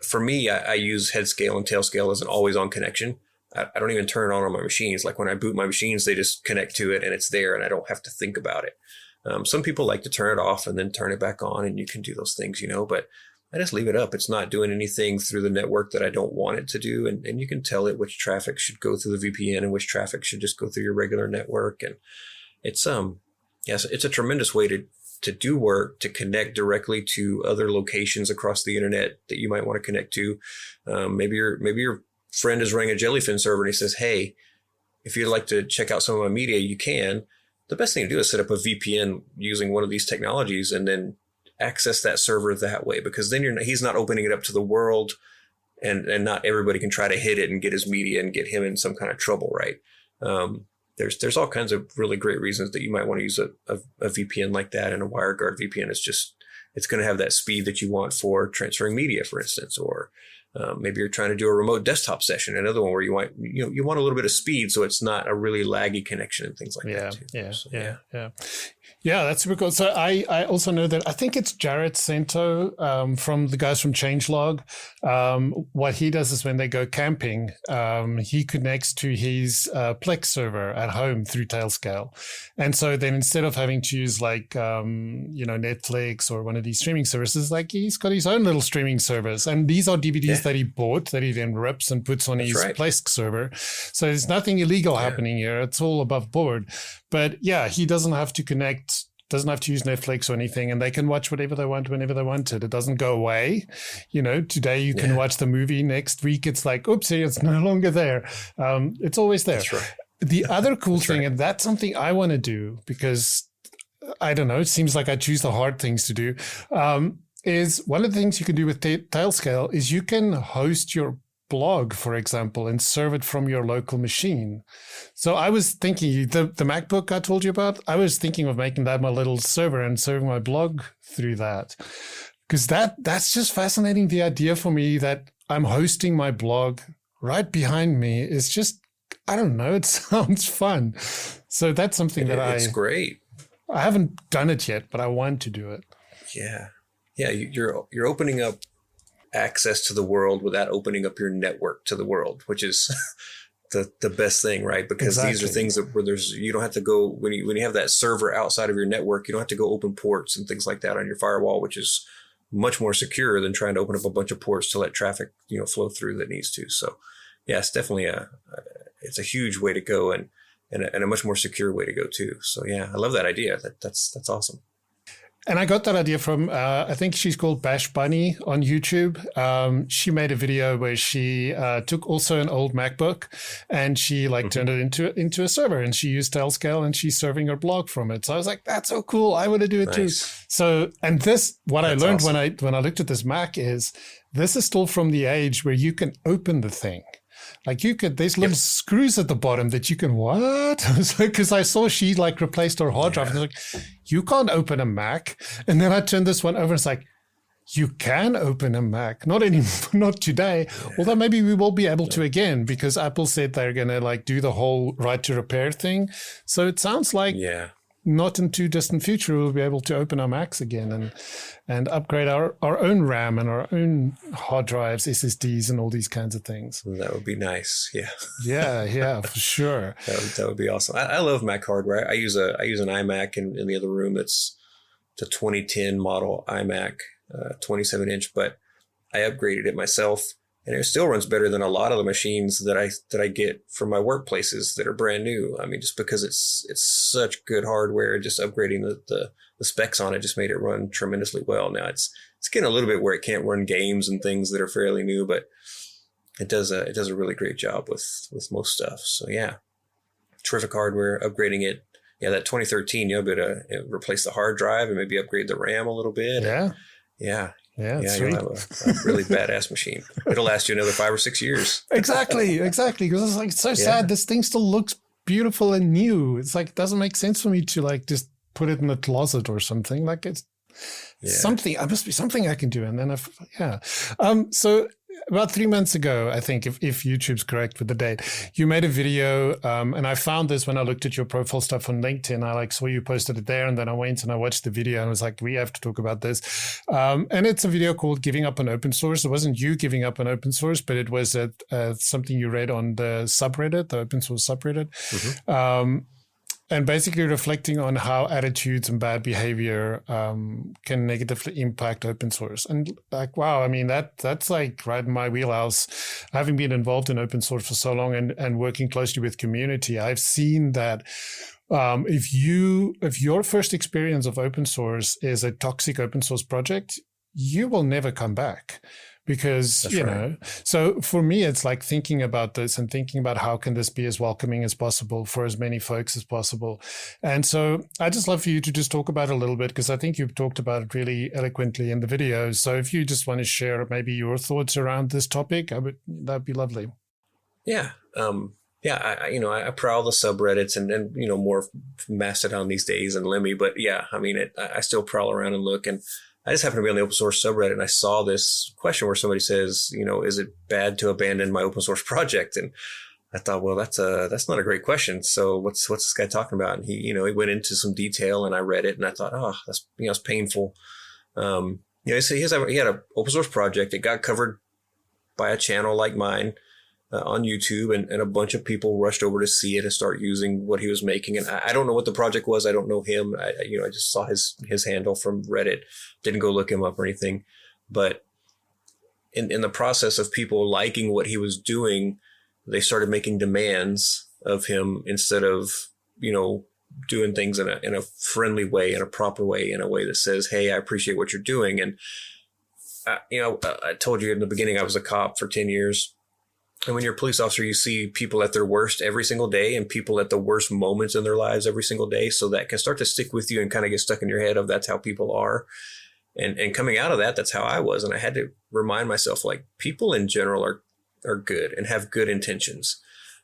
for me, I use head scale and tail scale as an always on connection. I don't even turn it on my machines. Like when I boot my machines, they just connect to it and it's there and I don't have to think about it. Some people like to turn it off and then turn it back on, and you can do those things, but I just leave it up. It's not doing anything through the network that I don't want it to do. And you can tell it which traffic should go through the VPN and which traffic should just go through your regular network. And it's it's a tremendous way to do work, to connect directly to other locations across the internet that you might want to connect to. Maybe your friend is running a Jellyfin server and he says, hey, if you'd like to check out some of my media, you can. The best thing to do is set up a VPN using one of these technologies and then access that server that way, because then he's not opening it up to the world, and not everybody can try to hit it and get his media and get him in some kind of trouble, right? There's all kinds of really great reasons that you might want to use a VPN like that, and a WireGuard VPN is it's going to have that speed that you want for transferring media, for instance, or maybe you're trying to do a remote desktop session, another one where you want a little bit of speed, so it's not a really laggy connection and things like that too. Yeah, that's super cool. So I also know that I think it's Jarrett Cento from the guys from Changelog. What he does is when they go camping, he connects to his Plex server at home through Tailscale. And so then instead of having to use like, Netflix or one of these streaming services, like he's got his own little streaming service. And these are DVDs that he bought that he then rips and puts on his Plex server. So there's nothing illegal happening here. It's all above board. But yeah, he doesn't have to doesn't have to use Netflix or anything, and they can watch whatever they want whenever they want it. It doesn't go away. Today you can watch the movie. Next week it's like, oopsie, it's no longer there. It's always there. That's right. The other cool thing, and that's something I want to do because, I don't know, it seems like I choose the hard things to do, is one of the things you can do with Tailscale is you can host your blog, for example, and serve it from your local machine. So I was thinking, the MacBook I told you about, I was thinking of making that my little server and serving my blog through that. Because that's just fascinating. The idea for me that I'm hosting my blog right behind me is just, I don't know, it sounds fun. So that's something it's great. I haven't done it yet, but I want to do it. Yeah. Yeah, you're opening up access to the world without opening up your network to the world, which is the best thing, right? Because these are things where you don't have to go when you have that server outside of your network, you don't have to go open ports and things like that on your firewall, which is much more secure than trying to open up a bunch of ports to let traffic, flow through that needs to. So yeah, it's definitely it's a huge way to go and a much more secure way to go too. So yeah, I love that idea. That's awesome. And I got that idea from, I think she's called Bash Bunny on YouTube. She made a video where she took also an old MacBook and she turned it into a server, and she used Tailscale and she's serving her blog from it. So I was like, that's so cool. I want to do it too. So, and what I learned awesome. when I looked at this Mac is this is still from the age where you can open the thing. Like there's little screws at the bottom that you can, what? Because I saw she replaced her hard drive. And I was like, you can't open a Mac. And then I turned this one over and it's like, you can open a Mac. Not today. Yeah. Although maybe we will be able to again, because Apple said they're going to do the whole right to repair thing. So it sounds like not in too distant future, we'll be able to open our Macs again and upgrade our own RAM and our own hard drives, SSDs, and all these kinds of things. That would be nice. Yeah. Yeah, for sure. That would be awesome. I love Mac hardware. I use an iMac in the other room. It's a 2010 model iMac, 27-inch, but I upgraded it myself. And it still runs better than a lot of the machines that I get from my workplaces that are brand new. I mean, just because it's such good hardware, just upgrading the specs on it just made it run tremendously well. Now it's getting a little bit where it can't run games and things that are fairly new, but it does a really great job with most stuff. So yeah, terrific hardware. Upgrading it. Yeah, that 2013, you'll be able to replace the hard drive and maybe upgrade the RAM a little bit. Yeah. Yeah, you'll have a really badass machine. It'll last you another 5 or 6 years. Exactly. Because it's so sad. This thing still looks beautiful and new. It's it doesn't make sense for me to just put it in the closet or something. It's something. It must be something I can do. And then so about 3 months ago, I think, if YouTube's correct with the date, you made a video, and I found this when I looked at your profile stuff on LinkedIn. I saw you posted it there, and then I went and I watched the video and I was like, we have to talk about this. And it's a video called "Giving Up on Open Source." It wasn't you giving up on open source, but it was something you read on the subreddit, the open source subreddit. Mm-hmm. And basically reflecting on how attitudes and bad behavior can negatively impact open source. And wow, I mean, that's like right in my wheelhouse. Having been involved in open source for so long and working closely with community, I've seen that if your first experience of open source is a toxic open source project, you will never come back. Because, so for me, it's like thinking about this and thinking about how can this be as welcoming as possible for as many folks as possible. And so I just love for you to just talk about it a little bit, because I think you've talked about it really eloquently in the videos. So if you just want to share maybe your thoughts around this topic, that'd be lovely. Yeah. I prowl the subreddits and more Mastodon these days and Lemmy, but yeah, I mean, I still prowl around and look, and I just happened to be on the open source subreddit and I saw this question where somebody says, is it bad to abandon my open source project? And I thought, well, that's not a great question. So what's this guy talking about? And he went into some detail and I read it and I thought, oh, that's, it's painful. So he had an open source project. It got covered by a channel like mine on YouTube, and a bunch of people rushed over to see it and start using what he was making. And I don't know what the project was. I don't know him. I just saw his handle from Reddit. Didn't go look him up or anything. But in the process of people liking what he was doing, they started making demands of him instead of, doing things in a friendly way, in a proper way, in a way that says, hey, I appreciate what you're doing. And, I told you in the beginning, I was a cop for 10 years. And when you're a police officer, you see people at their worst every single day and people at the worst moments in their lives every single day. So that can start to stick with you and kind of get stuck in your head of that's how people are. And coming out of that, that's how I was. And I had to remind myself, like, people in general are good and have good intentions.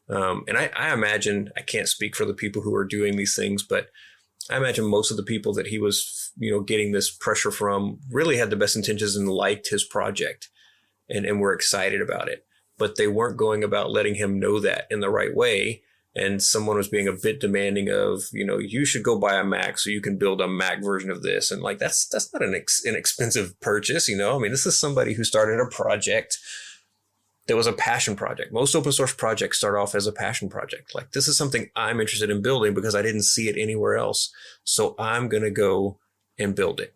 And I imagine, I can't speak for the people who are doing these things, but I imagine most of the people that he was, getting this pressure from really had the best intentions and liked his project and were excited about it. But they weren't going about letting him know that in the right way. And someone was being a bit demanding of, you should go buy a Mac so you can build a Mac version of this. And like, that's not an inexpensive purchase. I mean, this is somebody who started a project that was a passion project. Most open source projects start off as a passion project. Like, this is something I'm interested in building because I didn't see it anywhere else. So I'm going to go and build it.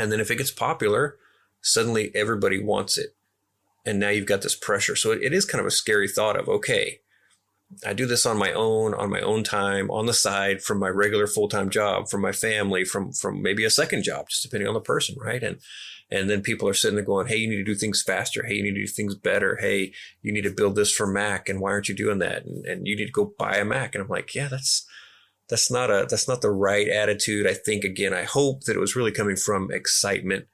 And then if it gets popular, suddenly everybody wants it. And now you've got this pressure. So it is kind of a scary thought of, okay, I do this on my own time, on the side, from my regular full-time job, from my family, from maybe a second job, just depending on the person, right? And then people are sitting there going, hey, you need to do things faster. Hey, you need to do things better. Hey, you need to build this for Mac. And why aren't you doing that? And you need to go buy a Mac. And I'm like, yeah, that's not the right attitude. I think, again, I hope that it was really coming from excitement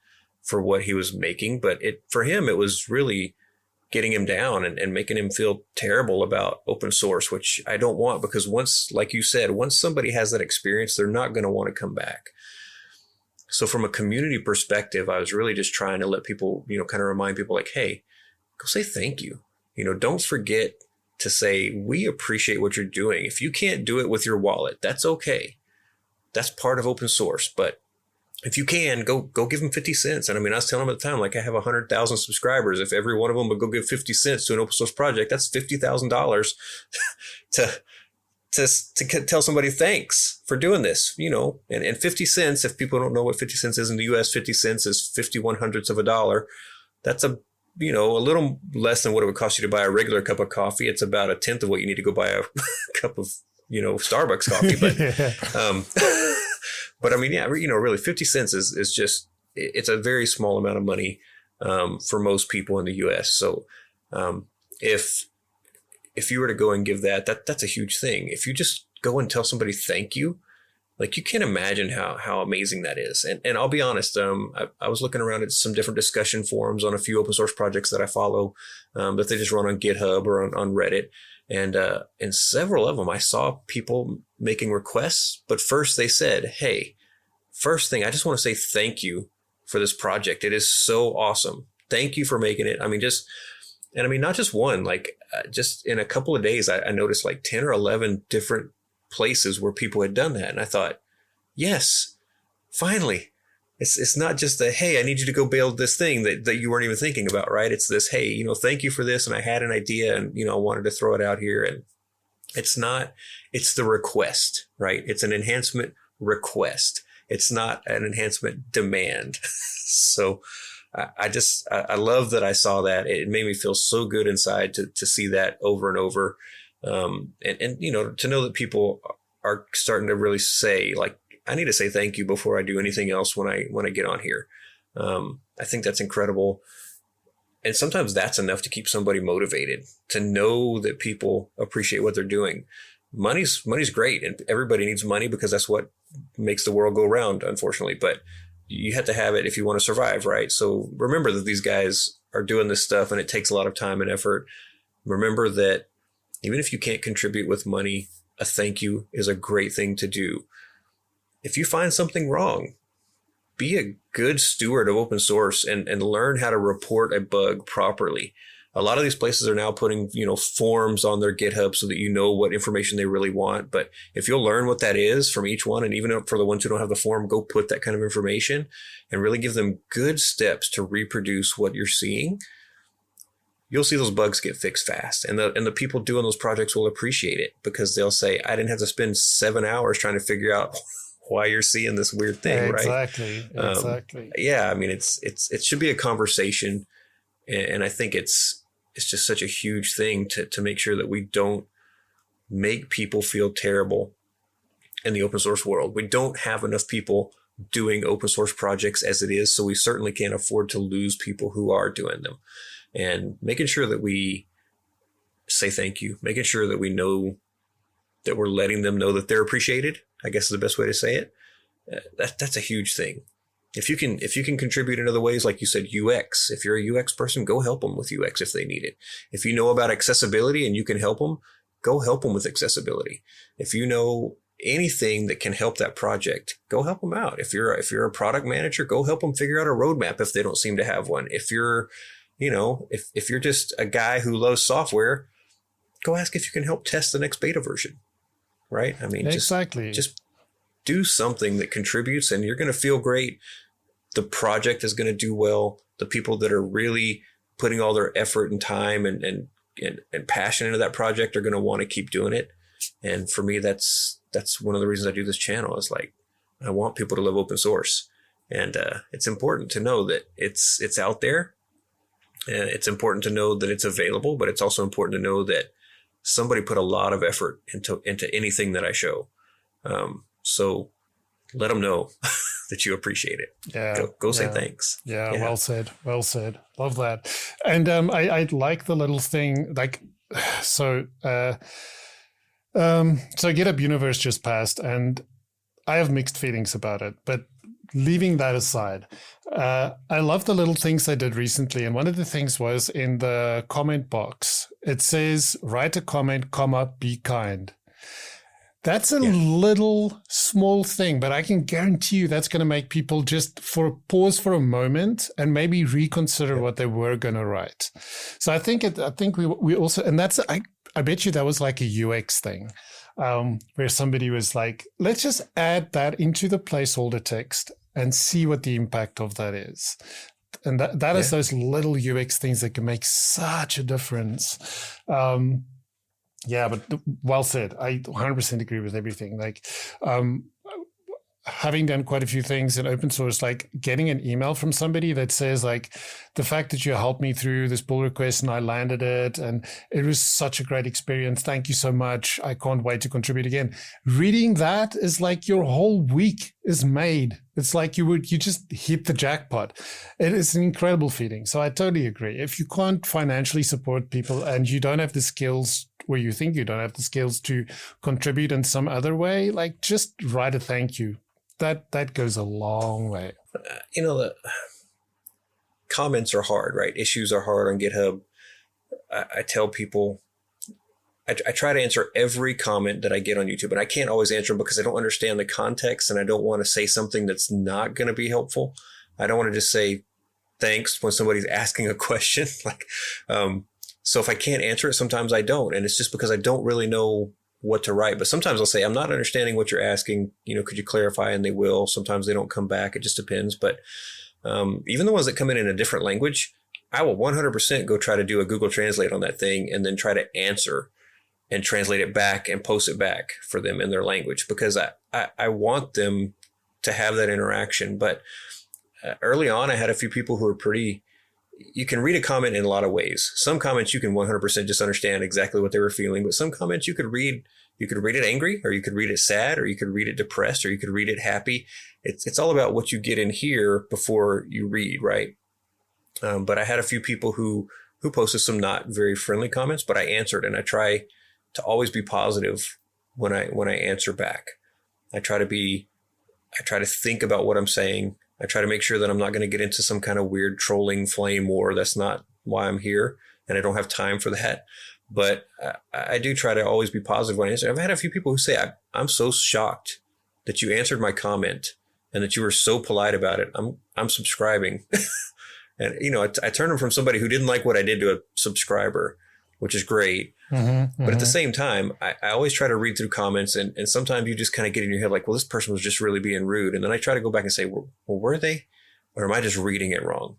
for what he was making, but for him, it was really getting him down and making him feel terrible about open source, which I don't want, because once, like you said, once somebody has that experience, they're not going to want to come back. So from a community perspective, I was really just trying to let people, kind of remind people like, hey, go say thank you. Don't forget to say, we appreciate what you're doing. If you can't do it with your wallet, that's okay. That's part of open source, but if you can, go give them 50 cents. And I mean, I was telling them at the time, like, I have 100,000 subscribers. If every one of them would go give 50 cents to an open source project, that's $50,000 to tell somebody thanks for doing this, and 50 cents, if people don't know what 50 cents is in the US, 50 cents is 51/100ths of a dollar. That's a little less than what it would cost you to buy a regular cup of coffee. It's about 1/10 of what you need to go buy a cup of, Starbucks coffee. But, but I mean, yeah, really 50 cents is just, it's a very small amount of money for most people in the US. So if you were to go and give that's a huge thing. If you just go and tell somebody thank you, like, you can't imagine how amazing that is. And I'll be honest, I was looking around at some different discussion forums on a few open source projects that I follow that they just run on GitHub or on Reddit. And in several of them, I saw people making requests. But first they said, hey, first thing, I just want to say thank you for this project. It is so awesome. thank you for making it. I mean, not just one, like just in a couple of days, I noticed like 10 or 11 different places where people had done that. And I thought, yes, finally. It's not just the, hey, I need you to go build this thing that you weren't even thinking about, right? It's this, hey, you know, thank you for this. And I had an idea and, you know, I wanted to throw it out here. And it's the request, right? It's an enhancement request. It's not an enhancement demand. So I love that I saw that. It made me feel so good inside to see that over and over. And, you know, to know that people are starting to really say, like, I need to say thank you before I do anything else when I get on here. I think that's incredible. And sometimes that's enough to keep somebody motivated, to know that people appreciate what they're doing. Money's great, and everybody needs money because that's what makes the world go round, unfortunately. But you have to have it if you want to survive, right? So remember that these guys are doing this stuff and it takes a lot of time and effort. Remember that even if you can't contribute with money, a thank you is a great thing to do. If you find something wrong, be a good steward of open source and learn how to report a bug properly. A lot of these places are now putting, you know, forms on their GitHub so that you know what information they really want. But if you'll learn what that is from each one, and even for the ones who don't have the form, go put that kind of information and really give them good steps to reproduce what you're seeing, you'll see those bugs get fixed fast. And the people doing those projects will appreciate it because they'll say, I didn't have to spend 7 hours trying to figure out why you're seeing this weird thing, Exactly. right? Exactly. Yeah, I mean, it should be a conversation, and I think it's just such a huge thing to make sure that we don't make people feel terrible in the open source world. We don't have enough people doing open source projects as it is, so we certainly can't afford to lose people who are doing them. And making sure that we say thank you, making sure that we know that we're letting them know that they're appreciated, I guess is the best way to say it. That's a huge thing. If you can contribute in other ways, like you said, UX, if you're a UX person, go help them with UX if they need it. If you know about accessibility and you can help them, go help them with accessibility. If you know anything that can help that project, go help them out. If you're a product manager, go help them figure out a roadmap if they don't seem to have one. If you're, you know, if you're just a guy who loves software, go ask if you can help test the next beta version. Right? I mean, exactly. Just do something that contributes and you're going to feel great. The project is going to do well. The people that are really putting all their effort and time and passion into that project are going to want to keep doing it. And for me, that's one of the reasons I do this channel is like, I want people to love open source. And it's important to know that it's out there. And it's important to know that it's available, but it's also important to know that somebody put a lot of effort into anything that I show. So let them know that you appreciate it. Yeah. Go say thanks. Yeah. Well said. Well said. Love that. And I like the little thing, like, so GitHub Universe just passed and I have mixed feelings about it, but leaving that aside, I love the little things they did recently. And one of the things was in the comment box, it says, write a comment, comma, be kind. That's a little small thing, but I can guarantee you that's going to make people just pause for a moment and maybe reconsider what they were going to write. So I think we also, and that's, I bet you that was like a UX thing. Where somebody was like, let's just add that into the placeholder text and see what the impact of that is. And that is those little UX things that can make such a difference. But well said. I 100% agree with everything. Like, having done quite a few things in open source, like getting an email from somebody that says like, the fact that you helped me through this pull request and I landed it and it was such a great experience. Thank you so much. I can't wait to contribute again. Reading that is like your whole week is made. It's like you just hit the jackpot. It is an incredible feeling. So I totally agree. If you can't financially support people and you don't have the skills, or you think you don't have the skills to contribute in some other way, like just write a thank you. That goes a long way. The comments are hard, right? Issues are hard on GitHub. I tell people, I try to answer every comment that I get on YouTube, and I can't always answer them because I don't understand the context and I don't want to say something that's not going to be helpful. I don't want to just say, thanks when somebody's asking a question. So if I can't answer it, sometimes I don't. And it's just because I don't really know what to write. But sometimes I'll say, I'm not understanding what you're asking. Could you clarify? And they will. Sometimes they don't come back. It just depends. But even the ones that come in a different language, I will 100% go try to do a Google Translate on that thing and then try to answer and translate it back and post it back for them in their language, because I want them to have that interaction. But early on, I had a few people who were you can read a comment in a lot of ways. Some comments you can 100% just understand exactly what they were feeling, but some comments you could read it angry, or you could read it sad, or you could read it depressed, or you could read it happy. It's all about what you get in here before you read, right? But I had a few people who posted some not very friendly comments, but I answered, and I try to always be positive when I answer back. I try to think about what I'm saying. I try to make sure that I'm not going to get into some kind of weird trolling flame war. That's not why I'm here, and I don't have time for that. But I do try to always be positive when I answer. I've had a few people who say, I'm so shocked that you answered my comment and that you were so polite about it. I'm subscribing. And, I turned them from somebody who didn't like what I did to a subscriber, which is great. But at the same time, I always try to read through comments, and sometimes you just kind of get in your head like, well, this person was just really being rude. And then I try to go back and say, well, were they? Or am I just reading it wrong?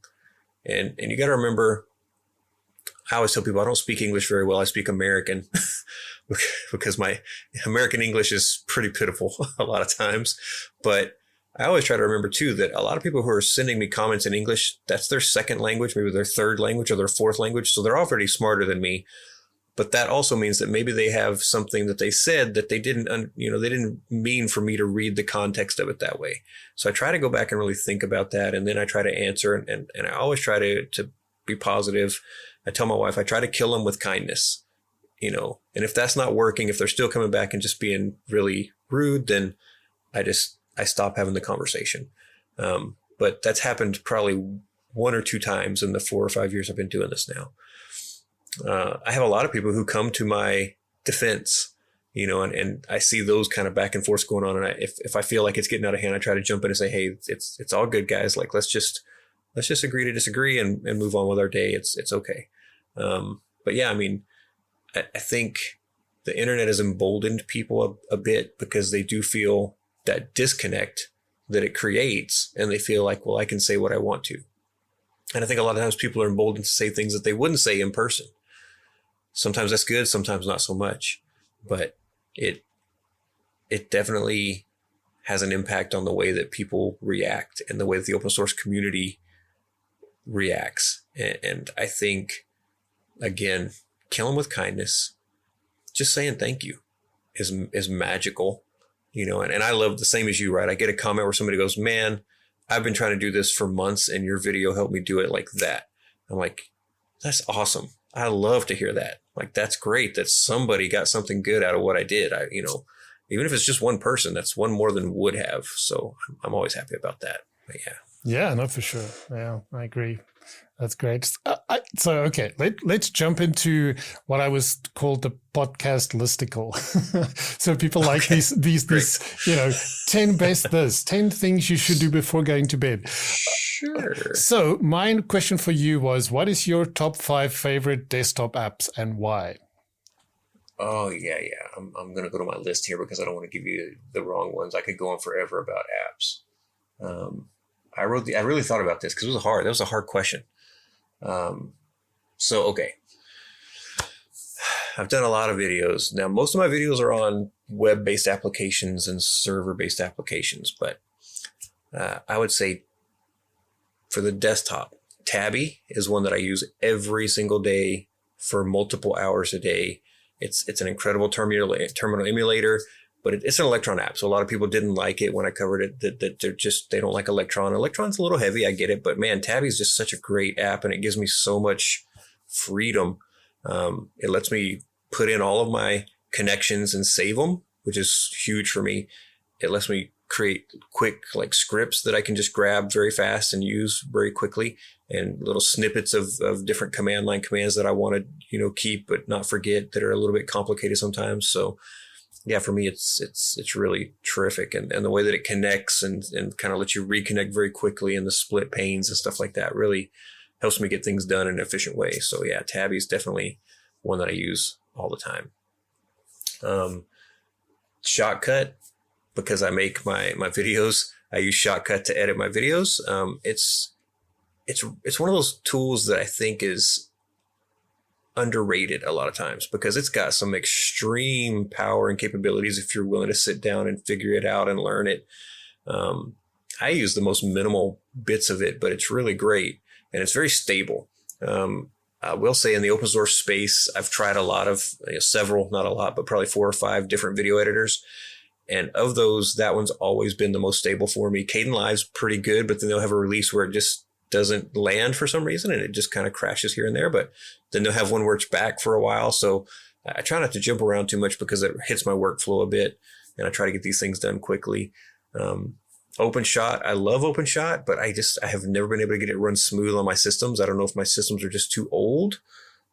And you got to remember, I always tell people I don't speak English very well. I speak American because my American English is pretty pitiful a lot of times. But I always try to remember, too, that a lot of people who are sending me comments in English, that's their second language, maybe their third language or their fourth language. So they're already smarter than me. But that also means that maybe they have something that they said that they didn't mean for me to read the context of it that way. So I try to go back and really think about that. And then I try to answer. And I always try to be positive. I tell my wife, I try to kill them with kindness, and if that's not working, if they're still coming back and just being really rude, then I stop having the conversation. But that's happened probably 1 or 2 times in the 4 or 5 years I've been doing this now. I have a lot of people who come to my defense, and I see those kind of back and forth going on. And if I feel like it's getting out of hand, I try to jump in and say, hey, it's all good, guys. Like, let's just agree to disagree and move on with our day. It's okay. But yeah, I think the internet has emboldened people a bit because they do feel that disconnect that it creates, and they feel like, well, I can say what I want to. And I think a lot of times people are emboldened to say things that they wouldn't say in person. Sometimes that's good, sometimes not so much, but it definitely has an impact on the way that people react and the way that the open source community reacts. And I think, again, kill them with kindness. Just saying thank you is magical. And I love the same as you, right? I get a comment where somebody goes, man, I've been trying to do this for months and your video helped me do it like that. I'm like, that's awesome. I love to hear that. Like, that's great that somebody got something good out of what I did. Even if it's just one person, that's one more than would have. So I'm always happy about that. But yeah. Yeah, no, for sure. Yeah, I agree. That's great. Okay, let's jump into what I was called the podcast listicle. So people like these 10 best this, 10 things you should do before going to bed. Sure. So my question for you was, what is your top 5 favorite desktop apps and why? Oh, yeah. I'm going to go to my list here because I don't want to give you the wrong ones. I could go on forever about apps. I really thought about this because that was a hard question. Okay. I've done a lot of videos. Now, most of my videos are on web-based applications and server-based applications, but I would say for the desktop, Tabby is one that I use every single day for multiple hours a day. It's an incredible terminal emulator, but it's an Electron app. So a lot of people didn't like it when I covered it, that they don't like Electron. Electron's a little heavy, I get it, but man, Tabby is just such a great app and it gives me so much freedom. It lets me put in all of my connections and save them, which is huge for me. It lets me create quick scripts that I can just grab very fast and use very quickly, and little snippets of different command line commands that I want to, keep but not forget, that are a little bit complicated sometimes. So yeah, for me, it's really terrific. And the way that it connects and kind of lets you reconnect very quickly, and the split panes and stuff like that really helps me get things done in an efficient way. So yeah, Tabby is definitely one that I use all the time. Shotcut, because I make my videos, I use Shotcut to edit my videos. It's one of those tools that I think is underrated a lot of times, because it's got some extreme power and capabilities if you're willing to sit down and figure it out and learn it. I use the most minimal bits of it, but it's really great, and it's very stable. I will say, in the open source space, I've tried a lot of, several, not a lot, but probably 4 or 5 different video editors. And of those, that one's always been the most stable for me. Kdenlive's pretty good, but then they'll have a release where it just doesn't land for some reason, and it just kind of crashes here and there. But then they'll have one where it's back for a while. So I try not to jump around too much, because it hits my workflow a bit, and I try to get these things done quickly. OpenShot, I love OpenShot, but I have never been able to get it run smooth on my systems. I don't know if my systems are just too old,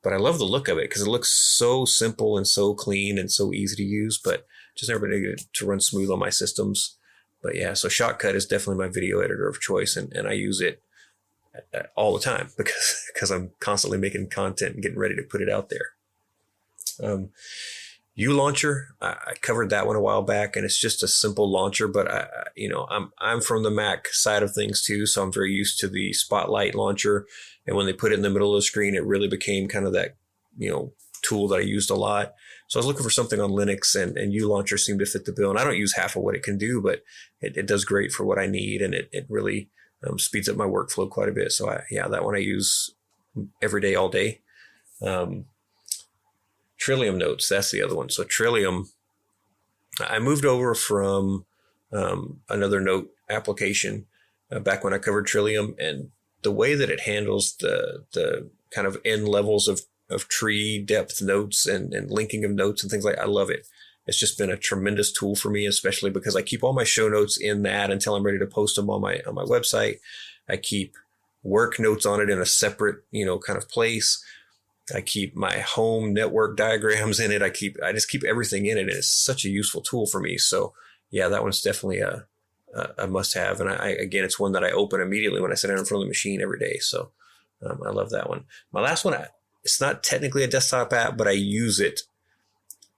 but I love the look of it because it looks so simple and so clean and so easy to use, but just never been able to get it to run smooth on my systems. But yeah, so Shotcut is definitely my video editor of choice, and I use it all the time because I'm constantly making content and getting ready to put it out there. ULauncher, I covered that one a while back, and it's just a simple launcher, but I'm from the Mac side of things too, so I'm very used to the Spotlight launcher. And when they put it in the middle of the screen, it really became kind of that, tool that I used a lot. So I was looking for something on Linux, and ULauncher seemed to fit the bill. And I don't use half of what it can do, but it does great for what I need, and it really speeds up my workflow quite a bit. So that one I use every day, all day. Trillium Notes, that's the other one. So Trillium, I moved over from another note application back when I covered Trillium, and the way that it handles the kind of end levels of tree depth notes and linking of notes and things like, I love it. It's just been a tremendous tool for me, especially because I keep all my show notes in that until I'm ready to post them on my website. I keep work notes on it in a separate, kind of place. I keep my home network diagrams in it. I just keep everything in it. And it's such a useful tool for me. So yeah, that one's definitely a must have. And again, it's one that I open immediately when I sit down in front of the machine every day. So I love that one. My last one, it's not technically a desktop app, but I use it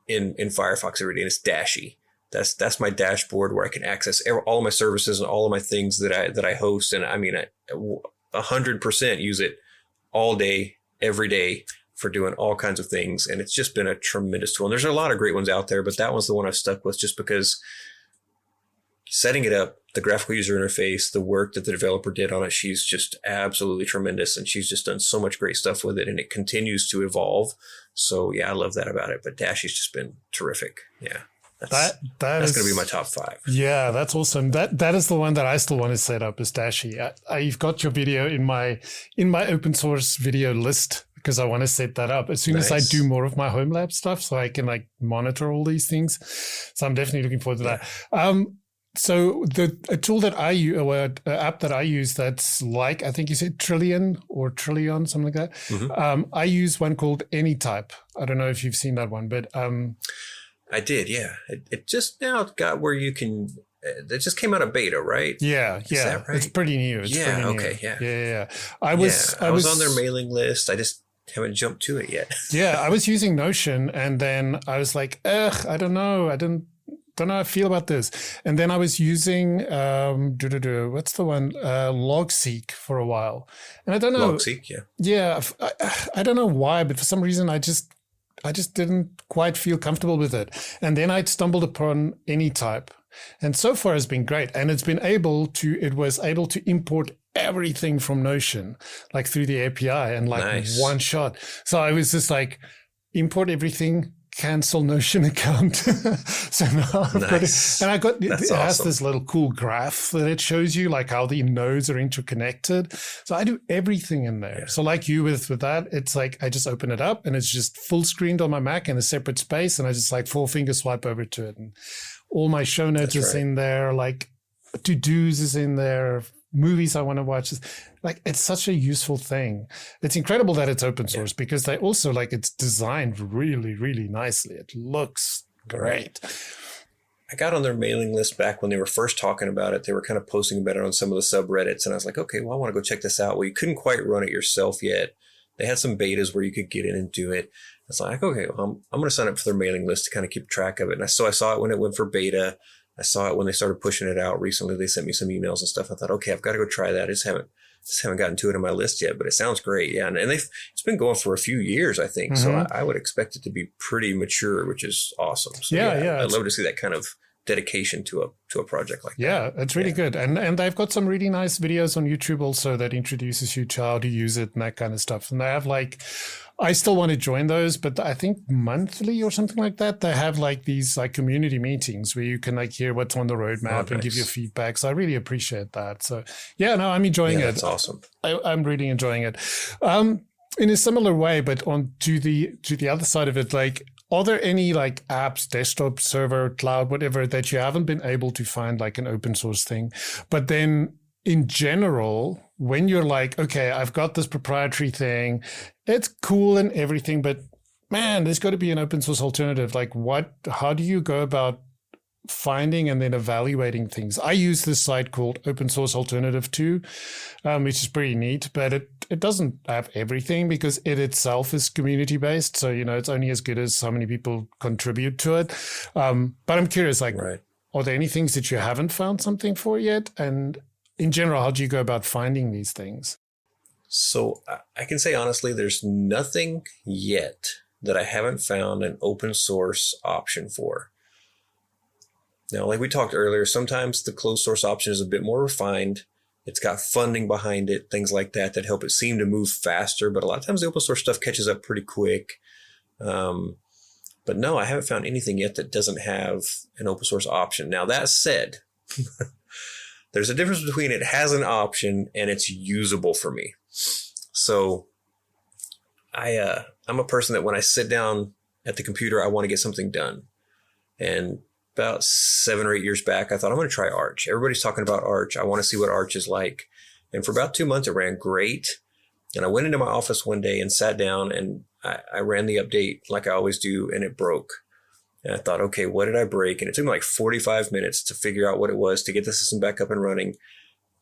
in Firefox every day. And it's Dashy. That's my dashboard where I can access all of my services and all of my things that I host. And I mean, 100% use it all day, every day, for doing all kinds of things. And it's just been a tremendous tool. And there's a lot of great ones out there, but that one's the one I've stuck with just because setting it up, the graphical user interface, the work that the developer did on it, she's just absolutely tremendous. And she's just done so much great stuff with it, and it continues to evolve. So yeah, I love that about it. But Dashy's just been terrific. Yeah. That's going to be my top 5. Yeah, that's awesome. That is the one that I still want to set up, is Dashy. You've got your video in my open source video list, because I want to set that up as soon as I do more of my Homelabs stuff, so I can monitor all these things. So I'm definitely looking forward to that. So a tool that I use, or an app that I use, that's like, I think you said Trillion, something like that. Mm-hmm. I use one called AnyType. I don't know if you've seen that one, but I did, yeah. It just now got where you can. It just came out of beta, right? Yeah. Is that right? It's pretty new. Yeah. I was on their mailing list. I just haven't jumped to it yet. Yeah, I was using Notion, and then I was like, I don't know. I don't know how I feel about this. And then I was using what's the one? Logseek for a while, and I don't know. Logseek, yeah. Yeah, I don't know why, but for some reason I just didn't quite feel comfortable with it. And then I stumbled upon AnyType, and so far it's been great. And it was able to import everything from Notion, through the API, and nice. One shot. So I was just import everything, cancel Notion account. So now I've got it. And it has this little cool graph that it shows you how the nodes are interconnected. So I do everything in there. Yeah. So you with that, it's I just open it up, and it's just full screened on my Mac in a separate space. And I just 4-finger swipe over to it. And all my show notes is in there, to-dos is in there, movies I want to watch. It's such a useful thing. It's incredible that it's open source, because they also it's designed really, really nicely. It looks Great. I got on their mailing list back when they were first talking about it. They were kind of posting about it on some of the subreddits. And I was like, okay, well, I want to go check this out. Well, you couldn't quite run it yourself yet. They had some betas where you could get in and do it. It's like, okay, well, I'm going to sign up for their mailing list to kind of keep track of it. And I saw it when it went for beta. I saw it when they started pushing it out recently. They sent me some emails and stuff. I thought, okay, I've got to go try that. I just haven't gotten to it on my list yet, but it sounds great. Yeah. And it's been going for a few years, I think. So I would expect it to be pretty mature, which is awesome. So yeah. I'd love to see that kind of dedication to a project like that. Yeah, it's really good. And they've got some really nice videos on YouTube also that introduces you to how to use it and that kind of stuff. And they have I still want to join those, but I think monthly or something like that, they have these community meetings where you can hear what's on the roadmap and give your feedback. So I really appreciate that. So yeah, no, I'm enjoying it. That's awesome. I'm really enjoying it. In a similar way, but on to the other side of it, are there any apps, desktop, server, cloud, whatever, that you haven't been able to find an open source thing? But then in general, when you're okay, I've got this proprietary thing, it's cool and everything, but man, there's got to be an open source alternative. How do you go about finding and then evaluating things? I use this site called Open Source Alternative 2, which is pretty neat, but it doesn't have everything because it itself is community based. So, it's only as good as how many people contribute to it. But I'm curious, right. Are there any things that you haven't found something for yet? And in general, how do you go about finding these things? So I can say honestly, there's nothing yet that I haven't found an open source option for. Now, like we talked earlier, sometimes the closed source option is a bit more refined. It's got funding behind it, things like that help it seem to move faster. But a lot of times the open source stuff catches up pretty quick. But no, I haven't found anything yet that doesn't have an open source option. Now, that said, there's a difference between it has an option and it's usable for me. So I'm a person that when I sit down at the computer, I want to get something done. And about 7 or 8 years back, I thought, I'm going to try Arch. Everybody's talking about Arch. I want to see what Arch is like. And for about 2 months, it ran great. And I went into my office one day and sat down and I ran the update like I always do, and it broke. And I thought, okay, what did I break? And it took me 45 minutes to figure out what it was to get the system back up and running.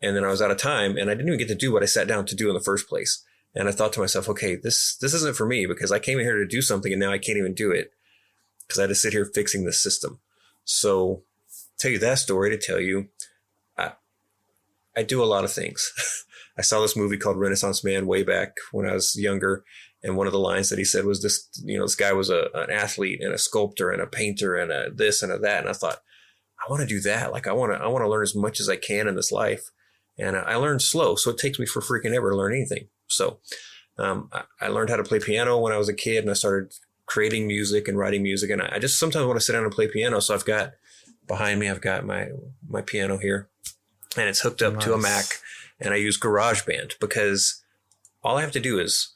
And then I was out of time and I didn't even get to do what I sat down to do in the first place. And I thought to myself, okay, this isn't for me because I came in here to do something and now I can't even do it because I had to sit here fixing the system. So tell you that story to tell you, I do a lot of things. I saw this movie called Renaissance Man way back when I was younger. And one of the lines that he said was this guy was an athlete and a sculptor and a painter and a this and a that. And I thought, I want to do that. I want to learn as much as I can in this life. And I learned slow. So it takes me for freaking ever to learn anything. So I learned how to play piano when I was a kid and I started creating music and writing music. And I just sometimes want to sit down and play piano. So behind me, I've got my piano here and it's hooked up to a Mac and I use GarageBand because all I have to do is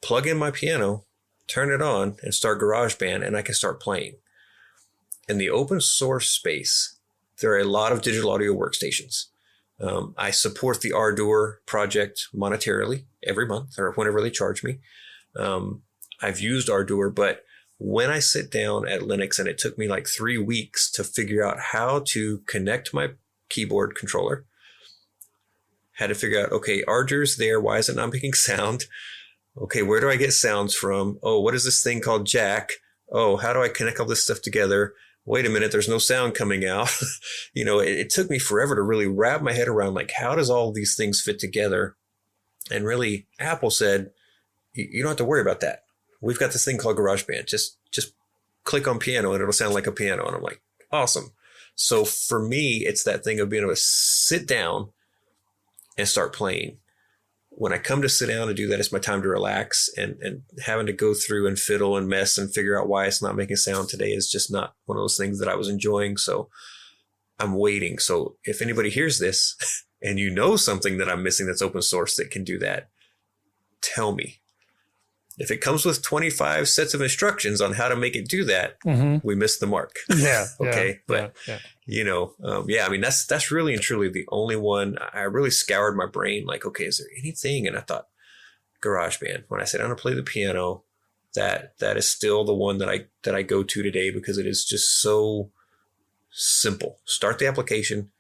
plug in my piano, turn it on and start GarageBand and I can start playing. In the open source space, there are a lot of digital audio workstations. I support the Ardour project monetarily every month or whenever they charge me. I've used Ardour, but when I sit down at Linux, and it took me 3 weeks to figure out how to connect my keyboard controller, had to figure out, okay, Ardour's there. Why is it not making sound? Okay, where do I get sounds from? Oh, what is this thing called Jack? Oh, how do I connect all this stuff together? Wait a minute, there's no sound coming out. It took me forever to really wrap my head around how does all these things fit together? And really, Apple said, you don't have to worry about that. We've got this thing called GarageBand. Just click on piano and it'll sound like a piano. And I'm like, awesome. So for me, it's that thing of being able to sit down and start playing. When I come to sit down and do that, it's my time to relax, and having to go through and fiddle and mess and figure out why it's not making sound today is just not one of those things that I was enjoying. So I'm waiting. So if anybody hears this and you know something that I'm missing that's open source that can do that, tell me. If it comes with 25 sets of instructions on how to make it do that, we missed the mark. Yeah. Okay. But, I mean, that's really and truly the only one. I really scoured my brain okay, is there anything? And I thought GarageBand. When I sat down to play the piano, that is still the one that I go to today, because it is just so simple. Start the application,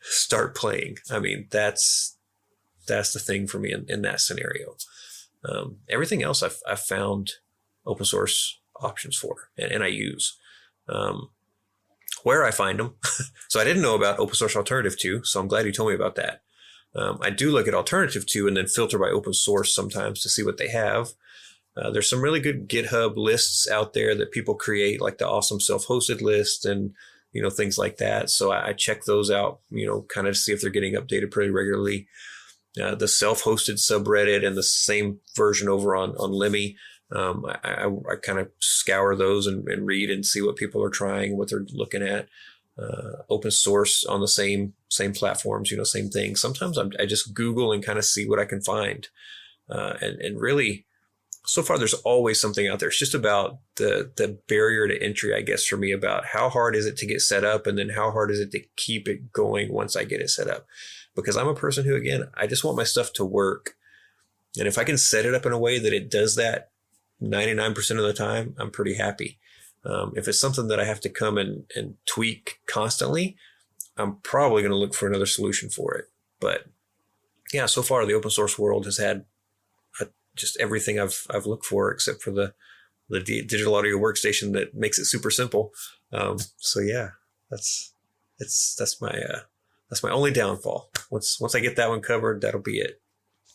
start playing. I mean, that's the thing for me in that scenario. Everything else I've found open source options for, and I use. Where I find them. So I didn't know about open source alternative 2, so I'm glad you told me about that. I do look at alternative 2 and then filter by open source sometimes to see what they have. There's some really good GitHub lists out there that people create, like the awesome self-hosted list and, things like that. So I check those out, kind of to see if they're getting updated pretty regularly. The self-hosted subreddit and the same version over on Lemmy. I kind of scour those and read and see what people are trying, what they're looking at. Open source on the same platforms, same thing. Sometimes I just Google and kind of see what I can find. And really, so far, there's always something out there. It's just about the barrier to entry, I guess, for me, about how hard is it to get set up, and then how hard is it to keep it going once I get it set up. Because I'm a person who, again, I just want my stuff to work. And if I can set it up in a way that it does that 99% of the time, I'm pretty happy. If it's something that I have to come and tweak constantly, I'm probably going to look for another solution for it. But yeah, so far the open source world has had just everything I've looked for, except for the digital audio workstation that makes it super simple. So yeah, that's my only downfall. Once I get that one covered, that'll be it.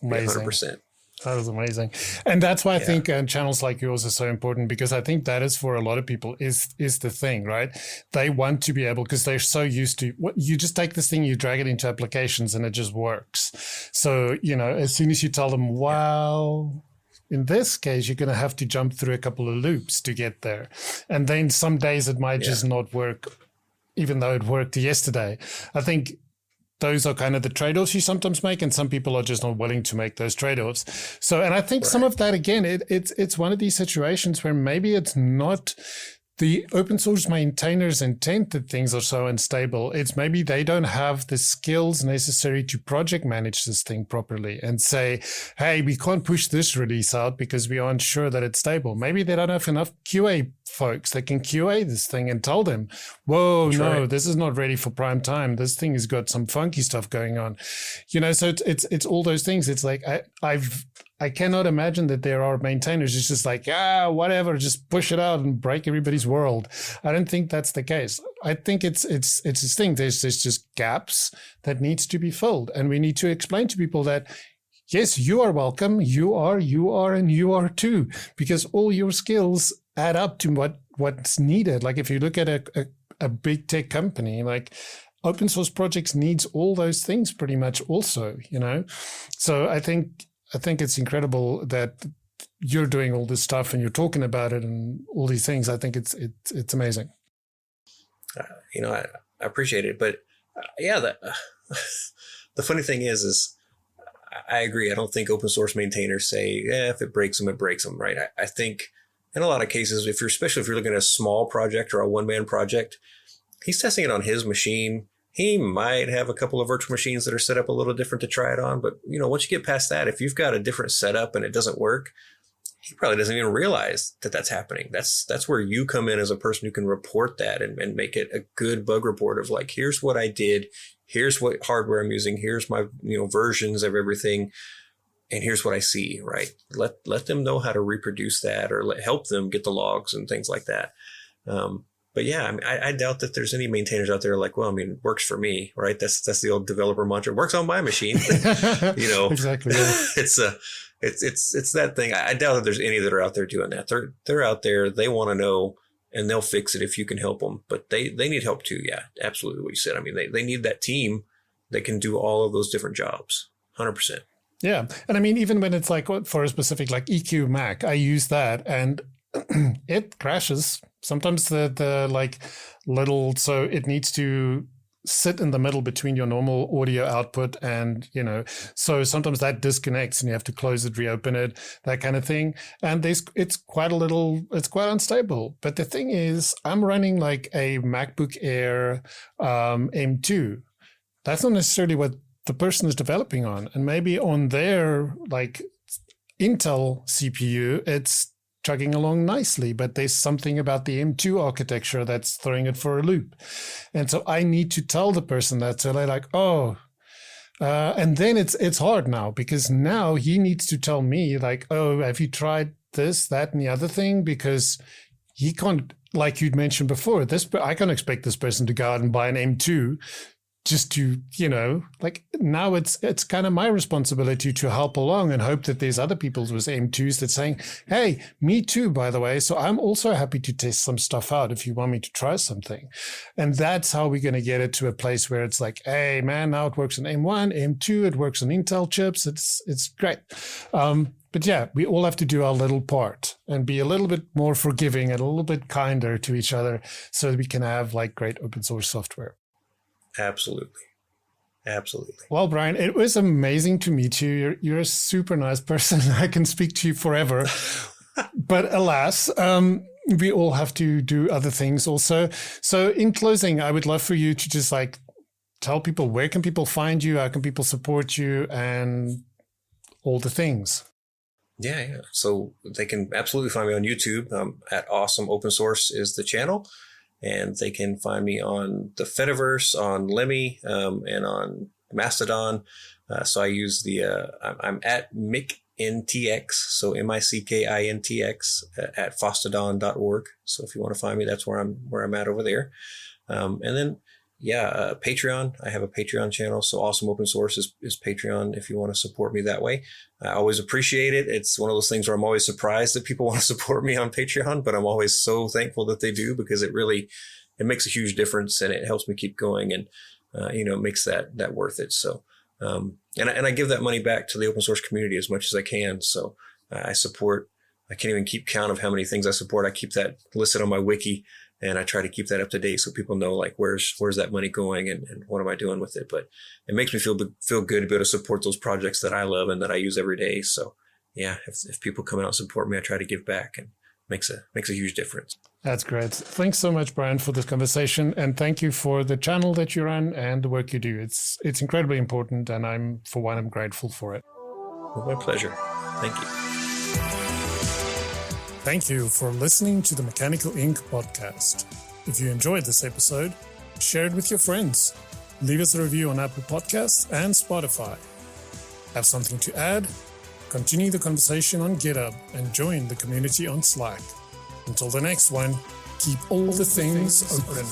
Amazing. 100%. That is amazing. And that's why I think channels like yours are so important, because I think that is for a lot of people is the thing, right? They want to be able, because they're so used to what you just take this thing, you drag it into applications and it just works. So, as soon as you tell them, wow, in this case, you're going to have to jump through a couple of loops to get there. And then some days it might just not work, even though it worked yesterday. I think those are kind of the trade-offs you sometimes make, and some people are just not willing to make those trade-offs. So, and I think some of that, again, it's one of these situations where maybe it's not the open source maintainer's intent that things are so unstable. It's maybe they don't have the skills necessary to project manage this thing properly and say, hey, we can't push this release out because we aren't sure that it's stable. Maybe they don't have enough QA folks that can QA this thing and tell them, whoa, this is not ready for prime time. This thing has got some funky stuff going on. So it's all those things. It's like I cannot imagine that there are maintainers. It's just like, whatever, just push it out and break everybody's world. I don't think that's the case. I think it's this thing. There's just gaps that needs to be filled. And we need to explain to people that, yes, you are welcome. You are, and you are too, because all your skills add up to what's needed. Like if you look at a big tech company, like open source projects needs all those things pretty much also, So I think it's incredible that you're doing all this stuff and you're talking about it and all these things. I think it's amazing. I appreciate it, but the funny thing is I agree. I don't think open source maintainers say, if it breaks them, it breaks them, right? I think in a lot of cases, especially if you're looking at a small project or a one-man project, he's testing it on his machine. He might have a couple of virtual machines that are set up a little different to try it on. But, once you get past that, if you've got a different setup and it doesn't work, he probably doesn't even realize that that's happening. That's where you come in as a person who can report that and make it a good bug report of like, here's what I did. Here's what hardware I'm using. Here's my, versions of everything. And here's what I see, right? Let them know how to reproduce that, or help them get the logs and things like that. But yeah, I doubt that there's any maintainers out there like, it works for me, right? That's the old developer mantra. It works on my machine. Exactly. Yeah. It's that thing. I doubt that there's any that are out there doing that. They're out there. They want to know, and they'll fix it if you can help them. But they need help too. Yeah, absolutely. What you said. They need that team that can do all of those different jobs. 100%. Yeah, and even when it's like for a specific like EQ Mac, I use that and it crashes. Sometimes the like little, so it needs to sit in the middle between your normal audio output and, so sometimes that disconnects and you have to close it, reopen it, that kind of thing. And it's quite unstable. But the thing is, I'm running like a MacBook Air M2. That's not necessarily what the person is developing on. And maybe on their like Intel CPU, it's chugging along nicely, but there's something about the M2 architecture that's throwing it for a loop. And so I need to tell the person that. So they're like, oh, and then it's hard now, because now he needs to tell me like, oh, have you tried this, that, and the other thing? Because he can't, like you'd mentioned before, I can't expect this person to go out and buy an M2 just to, like, now it's kind of my responsibility to help along and hope that there's other people with M2s that's saying, hey, me too, by the way. So I'm also happy to test some stuff out if you want me to try something. And that's how we're going to get it to a place where it's like, hey, man, now it works on M1, M2, it works on Intel chips. It's great. But yeah, we all have to do our little part and be a little bit more forgiving and a little bit kinder to each other so that we can have like great open source software. Absolutely. Well, Brian, it was amazing to meet you. You're a super nice person. I can speak to you forever. But alas, we all have to do other things also. So in closing, I would love for you to just like tell people, where can people find you? How can people support you and all the things? Yeah. So they can absolutely find me on YouTube at Awesome Open Source is the channel. And they can find me on the Fediverse, on Lemmy, and on Mastodon. So I use I'm at MickNTX, so MickIntx at fostodon.org. So if you want to find me, that's where I'm at over there. And then, Patreon. I have a Patreon channel. So Awesome Open Source is Patreon if you want to support me that way. I always appreciate it. It's one of those things where I'm always surprised that people want to support me on Patreon, but I'm always so thankful that they do, because it makes a huge difference and it helps me keep going and, makes that worth it. So, and I give that money back to the open source community as much as I can. So I can't even keep count of how many things I support. I keep that listed on my wiki. And I try to keep that up to date so people know like where's that money going and what am I doing with it. But it makes me feel good to be able to support those projects that I love and that I use every day. So yeah, if people come out and support me, I try to give back, and makes a huge difference. That's great. Thanks so much, Brian, for this conversation, and thank you for the channel that you run and the work you do. It's incredibly important, and I'm grateful for it. Well, my pleasure. Thank you. Thank you for listening to the Mechanical Inc. podcast. If you enjoyed this episode, share it with your friends. Leave us a review on Apple Podcasts and Spotify. Have something to add? Continue the conversation on GitHub and join the community on Slack. Until the next one, keep all the things open.